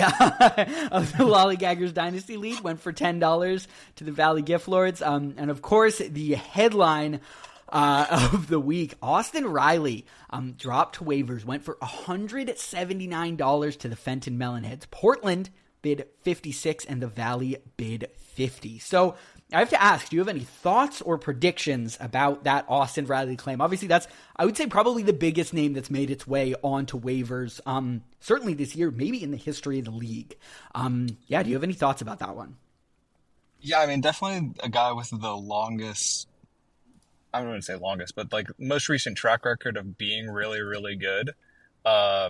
Lollygaggers Dynasty League, went for $10 to the Valley Gift Lords. And of course, the headline of the week, Austin Riley dropped to waivers, went for $179 to the Fenton Melonheads. Portland bid $56 and the Valley bid $50. So I have to ask, do you have any thoughts or predictions about that Austin Riley claim? Obviously, that's, I would say, probably the biggest name that's made its way onto waivers, certainly this year, maybe in the history of the league. Do you have any thoughts about that one? Yeah, definitely a guy with the longest, I wouldn't say longest, but most recent track record of being really, really good. I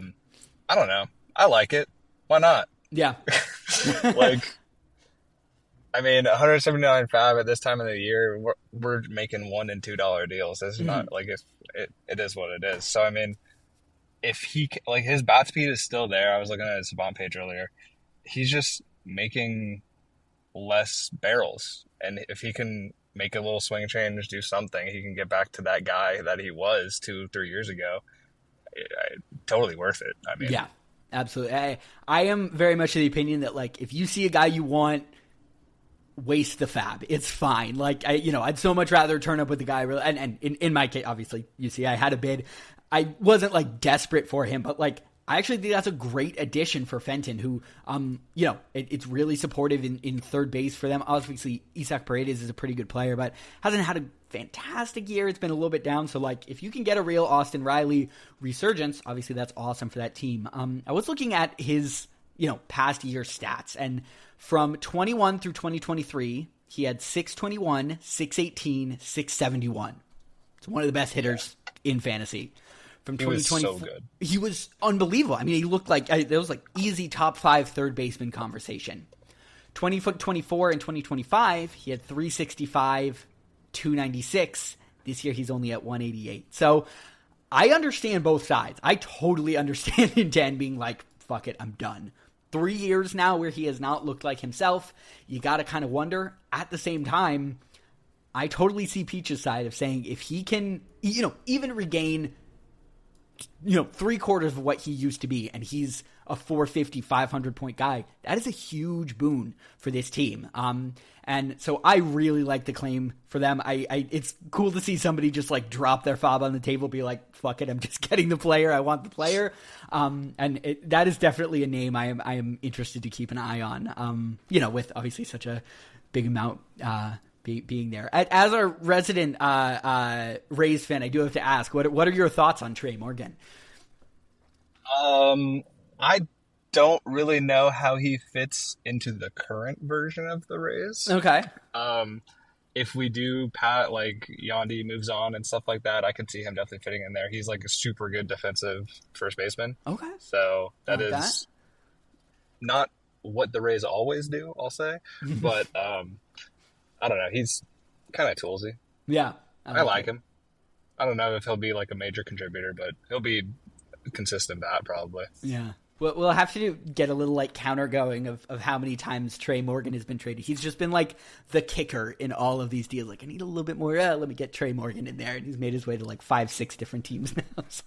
don't know. I like it. Why not? Yeah. $179.5 at this time of the year, we're making $1 and $2 deals. It's not if it is what it is. So if he his bat speed is still there. I was looking at his Savant page earlier. He's just making less barrels, and if he can make a little swing change, do something, he can get back to that guy that he was 2-3 years ago. Totally worth it. Yeah, absolutely. I am very much of the opinion that if you see a guy you want waste the fab. It's fine. Like, I'd so much rather turn up with the guy. And in my case, obviously, you see, I had a bid. I wasn't like desperate for him, but like, I actually think that's a great addition for Fenton, who, it's really supportive in third base for them. Obviously, Isaac Paredes is a pretty good player, but hasn't had a fantastic year. It's been a little bit down. So, like, if you can get a real Austin Riley resurgence, obviously that's awesome for that team. I was looking at his, past year stats, and from 21 through 2023, he had 621, 618, 671. It's one of the best hitters in fantasy. From 2020, so good. He was unbelievable. I mean, he looked like there was like easy top 5 third baseman conversation. 2024 and 2025, he had 365, 296. This year, he's only at 188. So I understand both sides. I totally understand Dan being like, "Fuck it, I'm done." 3 years now where he has not looked like himself. You got to kind of wonder. At the same time, I totally see Peach's side of saying if he can, even regain 3/4 of what he used to be, and he's a 450, 500 point guy, that is a huge boon for this team. And so I really like the claim for them. It's cool to see somebody just like drop their fob on the table, be like, "Fuck it, I'm just getting the player. I want the player." That is definitely a name I am interested to keep an eye on. With obviously such a big amount being there. As our resident Rays fan, I do have to ask, what are your thoughts on Trey Morgan? I don't really know how he fits into the current version of the Rays. Okay. If we do like Yandy moves on and stuff like that, I can see him definitely fitting in there. He's like a super good defensive first baseman. Okay. So that is not what the Rays always do, I'll say. But I don't know. He's kind of toolsy. Yeah. I like him. I don't know if he'll be like a major contributor, but he'll be consistent bat probably. Yeah. We'll have to get a little like counter going of how many times Trey Morgan has been traded. He's just been like the kicker in all of these deals. Like, I need a little bit more. Let me get Trey Morgan in there. And he's made his way to like 5-6 different teams now. So.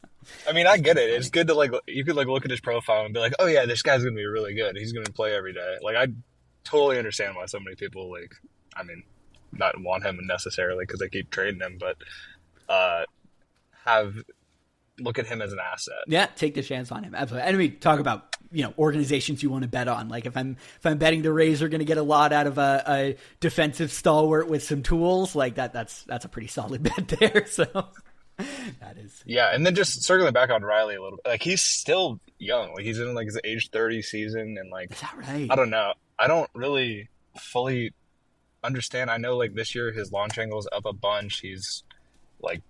I mean, I get it. It's good to like, you could like look at his profile and be like, "Oh yeah, this guy's going to be really good. He's going to play every day." Like, I totally understand why so many people like, I mean, not want him necessarily because they keep trading him, but look at him as an asset. Yeah, take the chance on him. Absolutely. And we talk about, organizations you want to bet on. Like if I'm betting the Rays are going to get a lot out of a defensive stalwart with some tools, like that's a pretty solid bet there. So that is. Yeah, and then just circling back on Riley a little bit, like he's still young. Like he's in like his age 30 season, and like, is that right? I don't know. I don't really fully understand. I know like this year his launch angle is up a bunch. He's like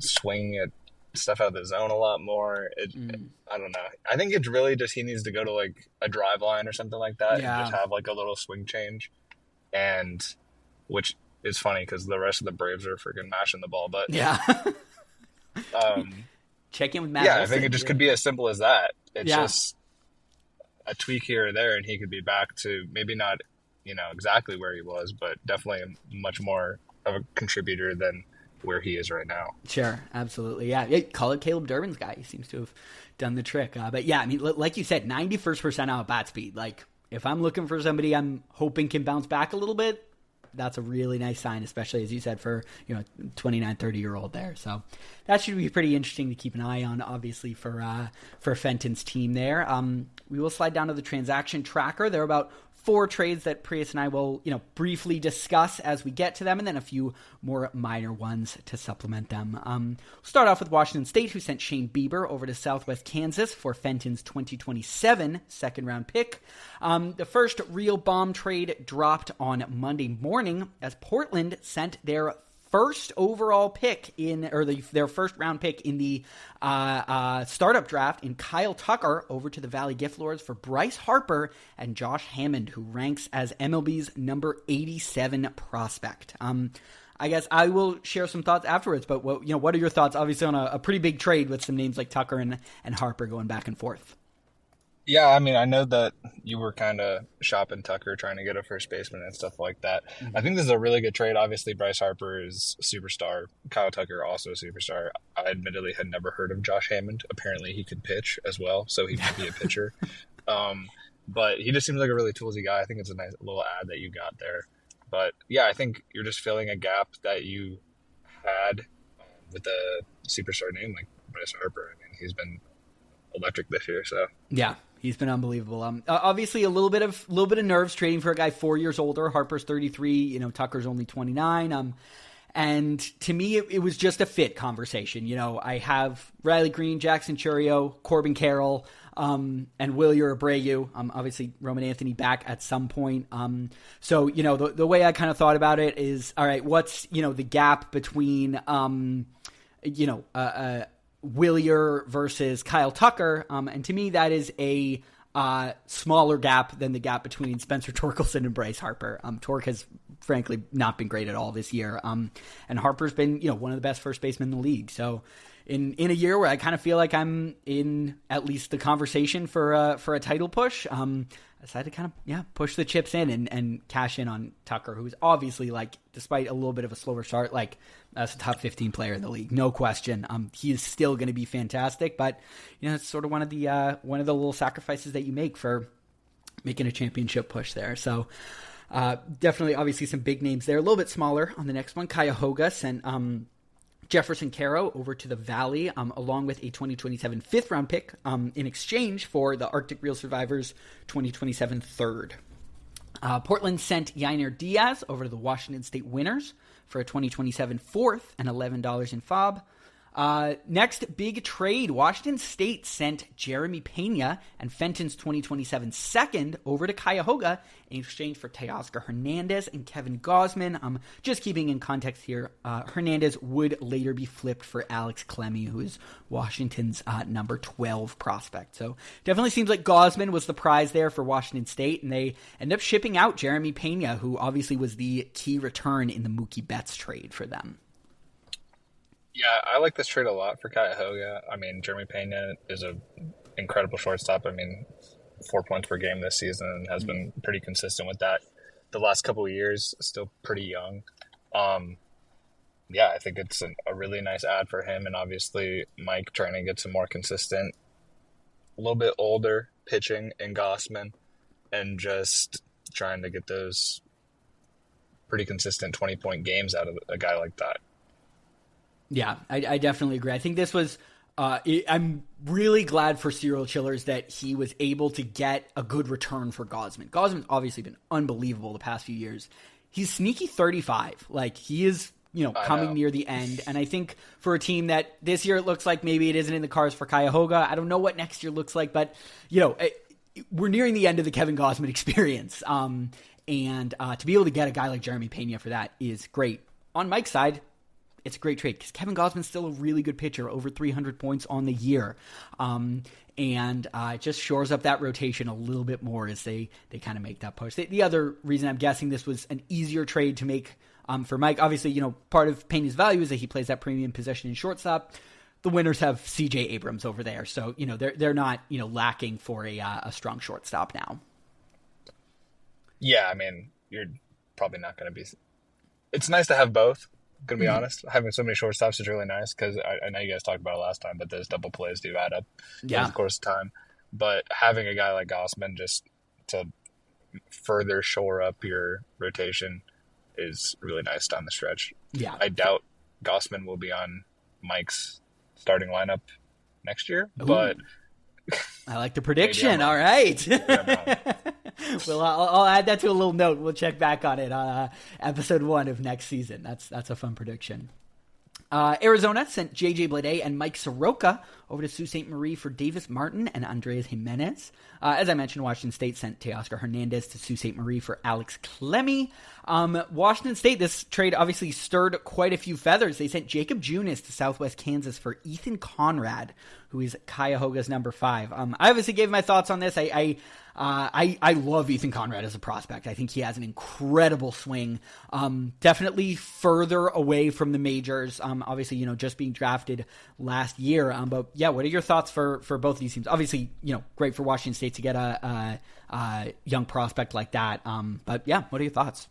swinging at stuff out of the zone a lot more. I don't know. I think it's really just he needs to go to like a drive line or something like that and just have like a little swing change. And which is funny because the rest of the Braves are freaking mashing the ball. But yeah. Check in with Matt. Yeah, Wilson. I think it just could be as simple as that. It's just a tweak here or there, and he could be back to maybe not, exactly where he was, but definitely much more of a contributor than where he is right now. Sure, absolutely. Yeah, call it Caleb Durbin's guy. He seems to have done the trick. But yeah, I mean, like you said, 91st percentile bat speed. Like, if I'm looking for somebody I'm hoping can bounce back a little bit, that's a really nice sign, especially, as you said, for 29, 30-year-old there. So that should be pretty interesting to keep an eye on, obviously, for Fenton's team there. We will slide down to the transaction tracker. There are about 4 trades that Prius and I will, briefly discuss as we get to them, and then a few more minor ones to supplement them. We'll start off with Washington State, who sent Shane Bieber over to Southwest Kansas for Fenton's 2027 second-round pick. The first real bomb trade dropped on Monday morning as Portland sent their first overall pick their first round pick in the startup draft in Kyle Tucker over to the Valley Gift Lords for Bryce Harper and Josh Hammond, who ranks as MLB's number 87 prospect. I guess I will share some thoughts afterwards, but what are your thoughts, obviously, on a pretty big trade with some names like Tucker and Harper going back and forth? Yeah, I mean, I know that you were kind of shopping Tucker, trying to get a first baseman and stuff like that. Mm-hmm. I think this is a really good trade. Obviously, Bryce Harper is a superstar. Kyle Tucker also a superstar. I admittedly had never heard of Josh Hammond. Apparently, he could pitch as well, so he might be a pitcher. But he just seems like a really toolsy guy. I think it's a nice little ad that you got there. But yeah, I think you're just filling a gap that you had with a superstar name like Bryce Harper. I mean, he's been electric this year. So Yeah, he's been unbelievable. Obviously, a little bit of nerves trading for a guy 4 years older. Harper's 33. Tucker's only 29. And to me, it was just a fit conversation. I have Riley Green, Jackson Churio, Corbin Carroll, and Wilyer Abreu. Obviously, Roman Anthony back at some point. So, the way I kind of thought about it is, all right, what's, the gap between, Wilyer versus Kyle Tucker. And to me, that is a smaller gap than the gap between Spencer Torkelson and Bryce Harper. Tork has frankly not been great at all this year. And Harper's been, one of the best first basemen in the league. So in a year where I kind of feel like I'm in at least the conversation for a title push, I decided to kind of, push the chips in and cash in on Tucker, who's obviously, like, despite a little bit of a slower start, like, that's a top 15 player in the league, no question. He is still going to be fantastic, but it's sort of one of the little sacrifices that you make for making a championship push there. So definitely, obviously, some big names there. A little bit smaller on the next one. Cuyahoga sent Jefferson Caro over to the Valley, along with a 2027 fifth-round pick in exchange for the Arctic Real Survivors 2027 third. Portland sent Yainer Diaz over to the Washington State Winners for a 2027 fourth and $11 in FOB. Next big trade, Washington State sent Jeremy Pena and Fenton's 2027 second over to Cuyahoga in exchange for Teoscar Hernandez and Kevin Gausman. Just keeping in context here, Hernandez would later be flipped for Alex Clemmie, who is Washington's number 12 prospect. So definitely seems like Gausman was the prize there for Washington State, and they end up shipping out Jeremy Pena, who obviously was the key return in the Mookie Betts trade for them. yeah, I like this trade a lot for Cuyahoga. I mean, Jeremy Pena is an incredible shortstop. I mean, 4 points per game this season and has been pretty consistent with that the last couple of years. Still pretty young. Yeah, I think it's a really nice ad for him, and obviously Mike trying to get some more consistent, a little bit older pitching in Gausman, and just trying to get those pretty consistent 20-point games out of a guy like that. Yeah, I definitely agree. I think this was I'm really glad for Serial Chillers that he was able to get a good return for Gausman. Gausman's obviously been unbelievable the past few years. He's sneaky 35. Like, he is, coming near the end. And I think for a team that this year it looks like maybe it isn't in the cards for Cuyahoga. I don't know what next year looks like, but, we're nearing the end of the Kevin Gausman experience. And to be able to get a guy like Jeremy Pena for that is great. On Mike's side, it's a great trade because Kevin Gausman's still a really good pitcher, over 300 points on the year. And it just shores up that rotation a little bit more as they kind of make that push. The other reason I'm guessing this was an easier trade to make for Mike, obviously, part of Pena's value is that he plays that premium position in shortstop. The Winners have CJ Abrams over there. So, they're not, lacking for a strong shortstop now. Yeah, I mean, you're probably not going to be – it's nice to have both. Gonna be honest, having so many shortstops is really nice because I know you guys talked about it last time, but those double plays do add up over the course of time. But having a guy like Gausman just to further shore up your rotation is really nice down the stretch. Yeah, I doubt Gausman will be on Mike's starting lineup next year, but I like the prediction. All right. Well, I'll add that to a little note. We'll check back on it on episode 1 of next season. That's a fun prediction. Arizona sent J.J. Bleday and Mike Soroka over to Sault Ste. Marie for Davis Martin and Andres Jimenez. As I mentioned, Washington State sent Teoscar Hernandez to Sault Ste. Marie for Alex Clemmie. Washington State, this trade obviously stirred quite a few feathers. They sent Jacob Junis to Southwest Kansas for Ethan Conrad, who is Cuyahoga's number 5. I obviously gave my thoughts on this. I love Ethan Conrad as a prospect. I think he has an incredible swing. Definitely further away from the majors. Obviously, just being drafted last year. But yeah, what are your thoughts for both of these teams? Obviously, great for Washington State to get a young prospect like that. But yeah, what are your thoughts?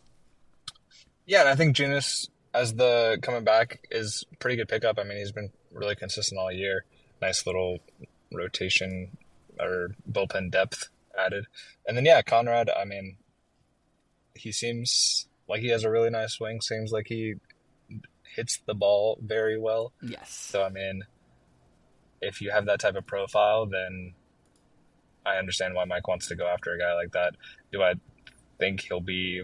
Yeah, and I think Junis as the coming back is pretty good pickup. I mean, he's been really consistent all year. Nice little rotation or bullpen depth added. And then, yeah, Conrad, I mean, he seems like he has a really nice swing. Seems like he hits the ball very well. Yes. So, I mean, if you have that type of profile, then I understand why Mike wants to go after a guy like that. Do I think he'll be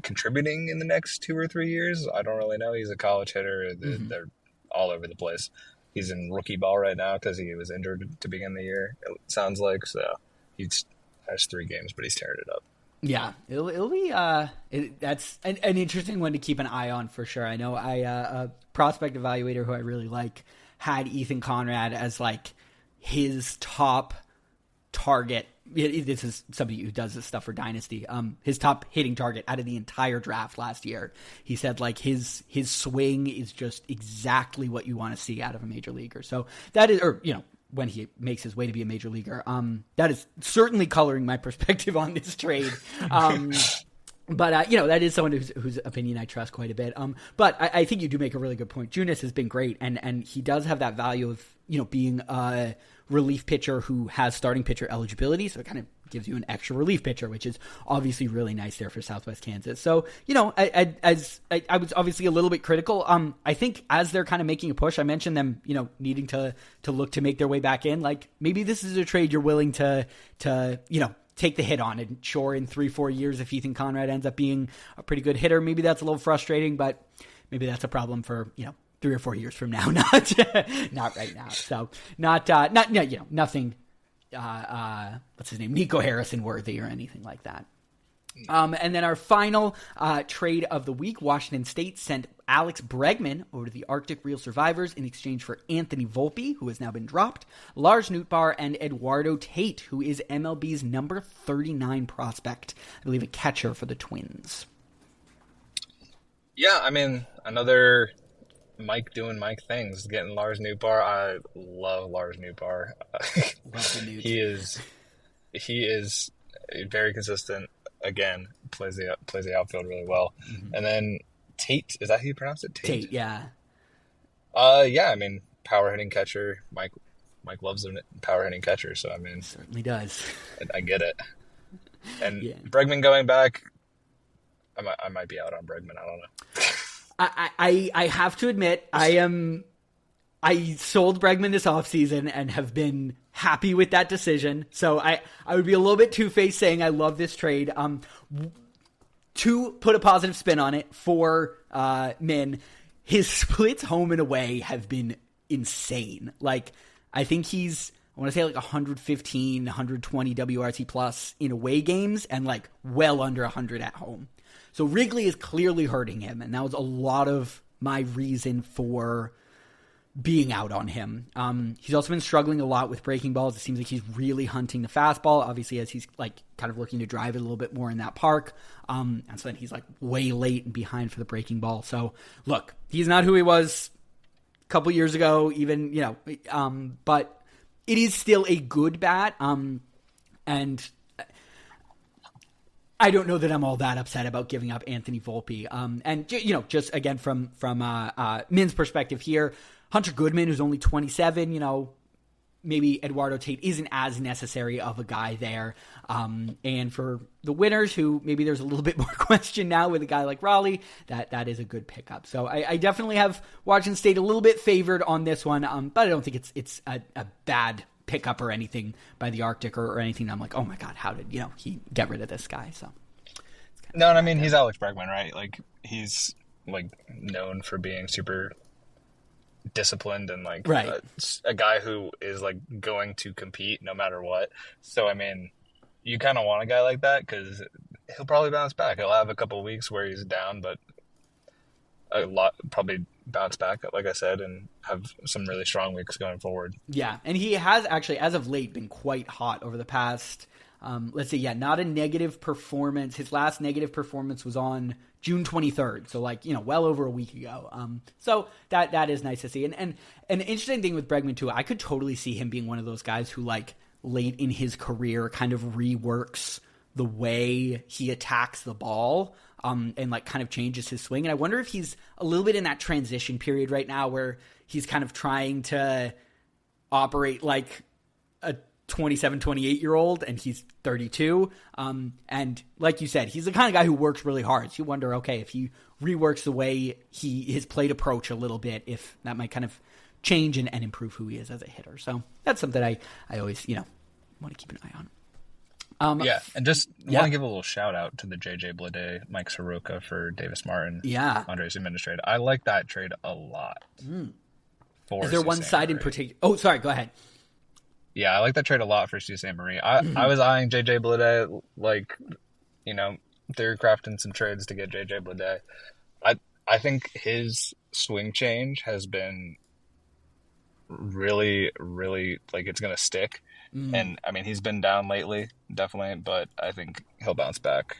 contributing in the next 2 or 3 years? I don't really know. He's a college hitter. They're all over the place. He's in rookie ball right now because he was injured to begin the year, it sounds like. So he has 3 games, but he's tearing it up. Yeah, it'll be that's an interesting one to keep an eye on for sure. I know a prospect evaluator who I really like had Ethan Conrad as like his top target. This is somebody who does this stuff for Dynasty. His top hitting target out of the entire draft last year. He said like his swing is just exactly what you want to see out of a major leaguer. So that is, or when he makes his way to be a major leaguer, that is certainly coloring my perspective on this trade. But that is someone whose opinion I trust quite a bit. But I think you do make a really good point. Junis has been great, and he does have that value of being a relief pitcher who has starting pitcher eligibility. So it kind of gives you an extra relief pitcher, which is obviously really nice there for Southwest Kansas. So I was obviously a little bit critical. I think as they're kind of making a push, I mentioned them needing to look to make their way back in. Like maybe this is a trade you're willing to take the hit on, and sure, in 3-4 years, if Ethan Conrad ends up being a pretty good hitter, maybe that's a little frustrating, but maybe that's a problem for 3 or 4 years from now, not right now. So nothing. What's his name? Nico Harrison worthy or anything like that. And then our final trade of the week, Washington State sent Alex Bregman over to the Arctic Real Survivors in exchange for Anthony Volpe, who has now been dropped, Lars Nootbaar, and Eduardo Tate, who is MLB's number 39 prospect. I believe a catcher for the Twins. Yeah, I mean, another Mike doing Mike things, getting Lars Nootbaar. I love Lars Nootbaar. He is very consistent. Again, plays the outfield really well. Mm-hmm. And then Tate, is that how you pronounce it? Tate, yeah. Yeah, I mean, power hitting catcher. Mike loves a power hitting catcher, so I mean, certainly does. I get it. And Bregman going back, I might be out on Bregman. I don't know. I have to admit, I sold Bregman this offseason and have been happy with that decision. So I would be a little bit two-faced saying I love this trade. To put a positive spin on it for Min, his splits home and away have been insane. Like, I think he's, I want to say like 115, 120 WRC plus in away games and like well under 100 at home. So Wrigley is clearly hurting him, and that was a lot of my reason for being out on him. He's also been struggling a lot with breaking balls. It seems like he's really hunting the fastball, obviously, as he's like kind of looking to drive it a little bit more in that park. And so then he's like way late and behind for the breaking ball. So look, he's not who he was a couple years ago, even, but it is still a good bat. And I don't know that I'm all that upset about giving up Anthony Volpe. And just again, from Min's perspective here, Hunter Goodman, who's only 27, maybe Eduardo Tate isn't as necessary of a guy there. And for the winners, who maybe there's a little bit more question now with a guy like Raleigh, that is a good pickup. So I definitely have Washington State a little bit favored on this one, but I don't think it's a bad pickup or anything by the Arctic or anything. I'm like, oh my God, how did he get rid of this guy? So no, and I mean, he's Alex Bregman, right? Like, he's like known for being super disciplined and like right. A guy who is like going to compete no matter what. So I mean, you kind of want a guy like that because he'll probably bounce back. He'll have a couple of weeks where he's down, but a lot probably bounce back, like I said, and have some really strong weeks going forward. Yeah, and he has actually, as of late, been quite hot over the past. Let's see, not a negative performance. His last negative performance was on June 23rd, so like, well over a week ago. So that is nice to see. And an interesting thing with Bregman too, I could totally see him being one of those guys who like late in his career kind of reworks the way he attacks the ball, and like kind of changes his swing. And I wonder if he's a little bit in that transition period right now where he's kind of trying to operate like a 27, 28-year-old, and he's 32. And like you said, he's the kind of guy who works really hard. So you wonder, okay, if he reworks the way his plate approach a little bit, if that might kind of change and improve who he is as a hitter. So that's something I always, want to keep an eye on. And just want to give a little shout out to the JJ Bleday, Mike Soroka for Davis Martin, Andres Administrator. I like that trade a lot. Is there one side in particular? Oh, sorry, go ahead. Yeah, I like that trade a lot for Sault Ste. Marie. I was eyeing JJ Bleday, theory crafting some trades to get JJ Bleday. I think his swing change has been really, really, it's going to stick. And, I mean, he's been down lately, definitely, but I think he'll bounce back.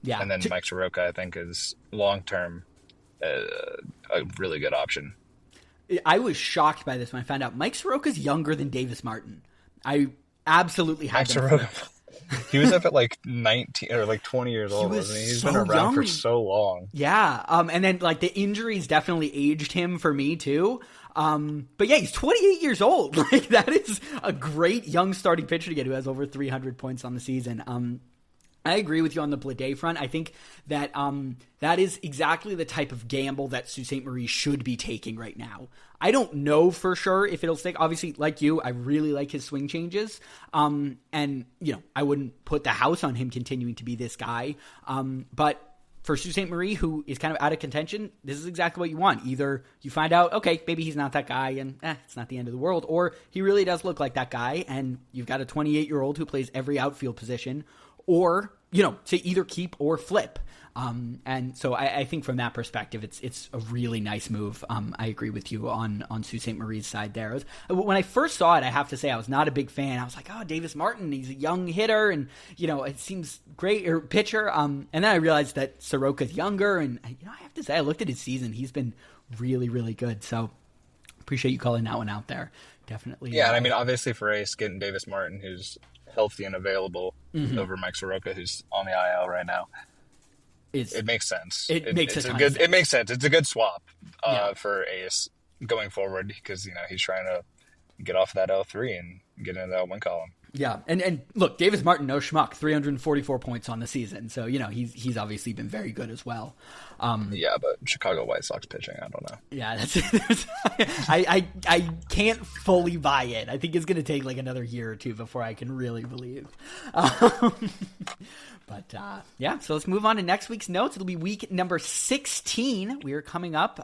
Yeah. And then Mike Soroka, I think, is long-term a really good option. I was shocked by this when I found out Mike Soroka's younger than Davis Martin. I absolutely had Soroka. He was up at 19 or 20 years old, wasn't he? He's been around for so long. Yeah. And then the injuries definitely aged him for me too. But yeah, he's 28 years old. That is a great young starting pitcher to get who has over 300 points on the season. I agree with you on the Bleday front. I think that that is exactly the type of gamble that Sault Ste. Marie should be taking right now. I don't know for sure if it'll stick. Obviously, like you, I really like his swing changes. And, I wouldn't put the house on him continuing to be this guy. But for Sault Ste. Marie, who is kind of out of contention, this is exactly what you want. Either you find out, okay, maybe he's not that guy and it's not the end of the world, or he really does look like that guy and you've got a 28-year-old who plays every outfield position, or, to either keep or flip. And so I think from that perspective, it's a really nice move. I agree with you on Sault Ste. Marie's side there. When I first saw it, I have to say I was not a big fan. I was like, oh, Davis Martin, he's a young hitter, and it seems great, or pitcher. And then I realized that Soroka's younger, and I have to say I looked at his season. He's been really, really good. So appreciate you calling that one out there. Definitely. Yeah, and I mean, obviously for Ace, getting Davis Martin, who's healthy and available, over Mike Soroka, who's on the IL right now. It makes sense. It makes sense. It's a good swap for Ace going forward because he's trying to get off that L3 and get into that win column. Yeah, and look, Davis Martin, no schmuck, 344 points on the season, so he's obviously been very good as well. Yeah, but Chicago White Sox pitching, I don't know. Yeah, I can't fully buy it. I think it's going to take another year or two before I can really believe. But so let's move on to next week's notes. It'll be week number 16. We are coming up.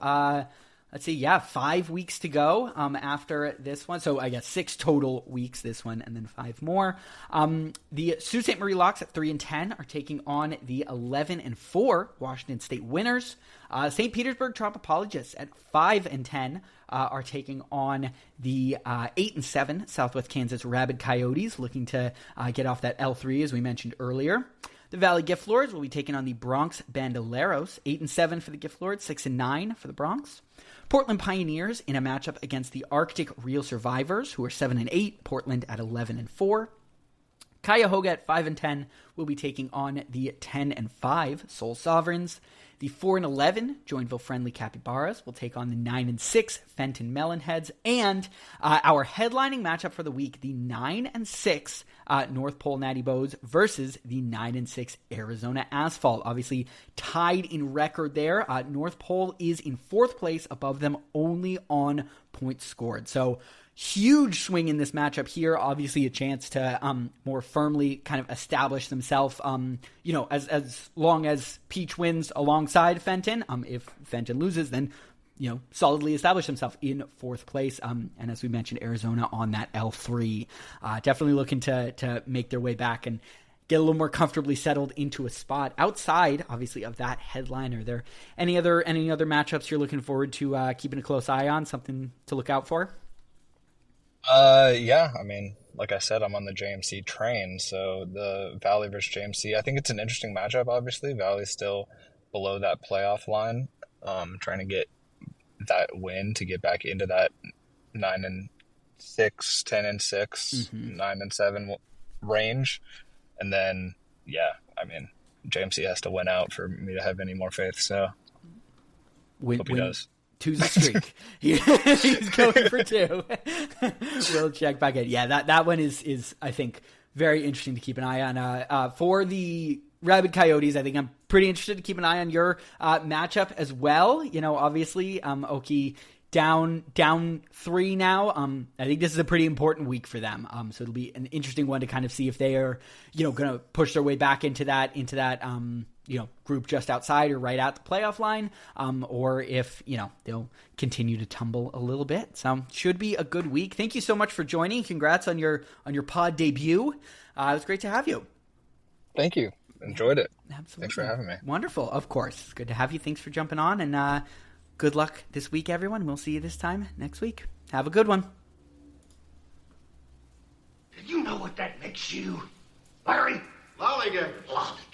Let's see, 5 weeks to go after this one. So I guess 6 total weeks, this one, and then 5 more. The Sault Ste. Marie Locks at 3-10 are taking on the 11-4 Washington State Winners. St. Petersburg Tropopologists at 5-10 are taking on the 8-7 Southwest Kansas Rabid Coyotes, looking to get off that L3, as we mentioned earlier. The Valley Gift Lords will be taking on the Bronx Bandoleros, 8-7 for the Gift Lords, 6-9 for the Bronx. Portland Pioneers in a matchup against the Arctic Real Survivors, who are 7-8, Portland at 11-4. Cuyahoga at 5-10 will be taking on the 10-5 Soul Sovereigns. The 4-11 Joinville Friendly Capybaras will take on the 9-6 Fenton Melonheads. And our headlining matchup for the week, the 9-6 North Pole Natty Bows versus the 9-6 Arizona Asphalt. Obviously tied in record there. North Pole is in 4th place, above them only on points scored. So huge swing in this matchup here. Obviously a chance to more firmly kind of establish themselves, as long as Peach wins alongside Fenton. If Fenton loses, then solidly establish himself in 4th place. And as we mentioned, Arizona on that L3, definitely looking to make their way back and get a little more comfortably settled into a spot outside, obviously, of that headline. Are there any other matchups you're looking forward to keeping a close eye on? Something to look out for? Yeah, I mean, like I said, I'm on the JMC train, so the Valley versus JMC, I think it's an interesting matchup, obviously. Valley's still below that playoff line, trying to get that win to get back into that 9-6, 10-6, 9-7 range. And then, I mean, JMC has to win out for me to have any more faith, so hope he does. Two's a streak. He's going for 2. We'll check back in. Yeah, that one is I think very interesting to keep an eye on. For the Rabid Coyotes, I think I'm pretty interested to keep an eye on your matchup as well. Obviously, Oki down 3 now. I think this is a pretty important week for them. So it'll be an interesting one to kind of see if they are, going to push their way back into that group just outside or right at the playoff line, or if, they'll continue to tumble a little bit. So should be a good week. Thank you so much for joining. Congrats on your pod debut. It was great to have you. Thank you. Enjoyed it. Absolutely. Thanks for having me. Wonderful. Of course. Good to have you. Thanks for jumping on, and good luck this week, everyone. We'll see you this time next week. Have a good one. You know what that makes you, Larry? Lollygag. Lollygag.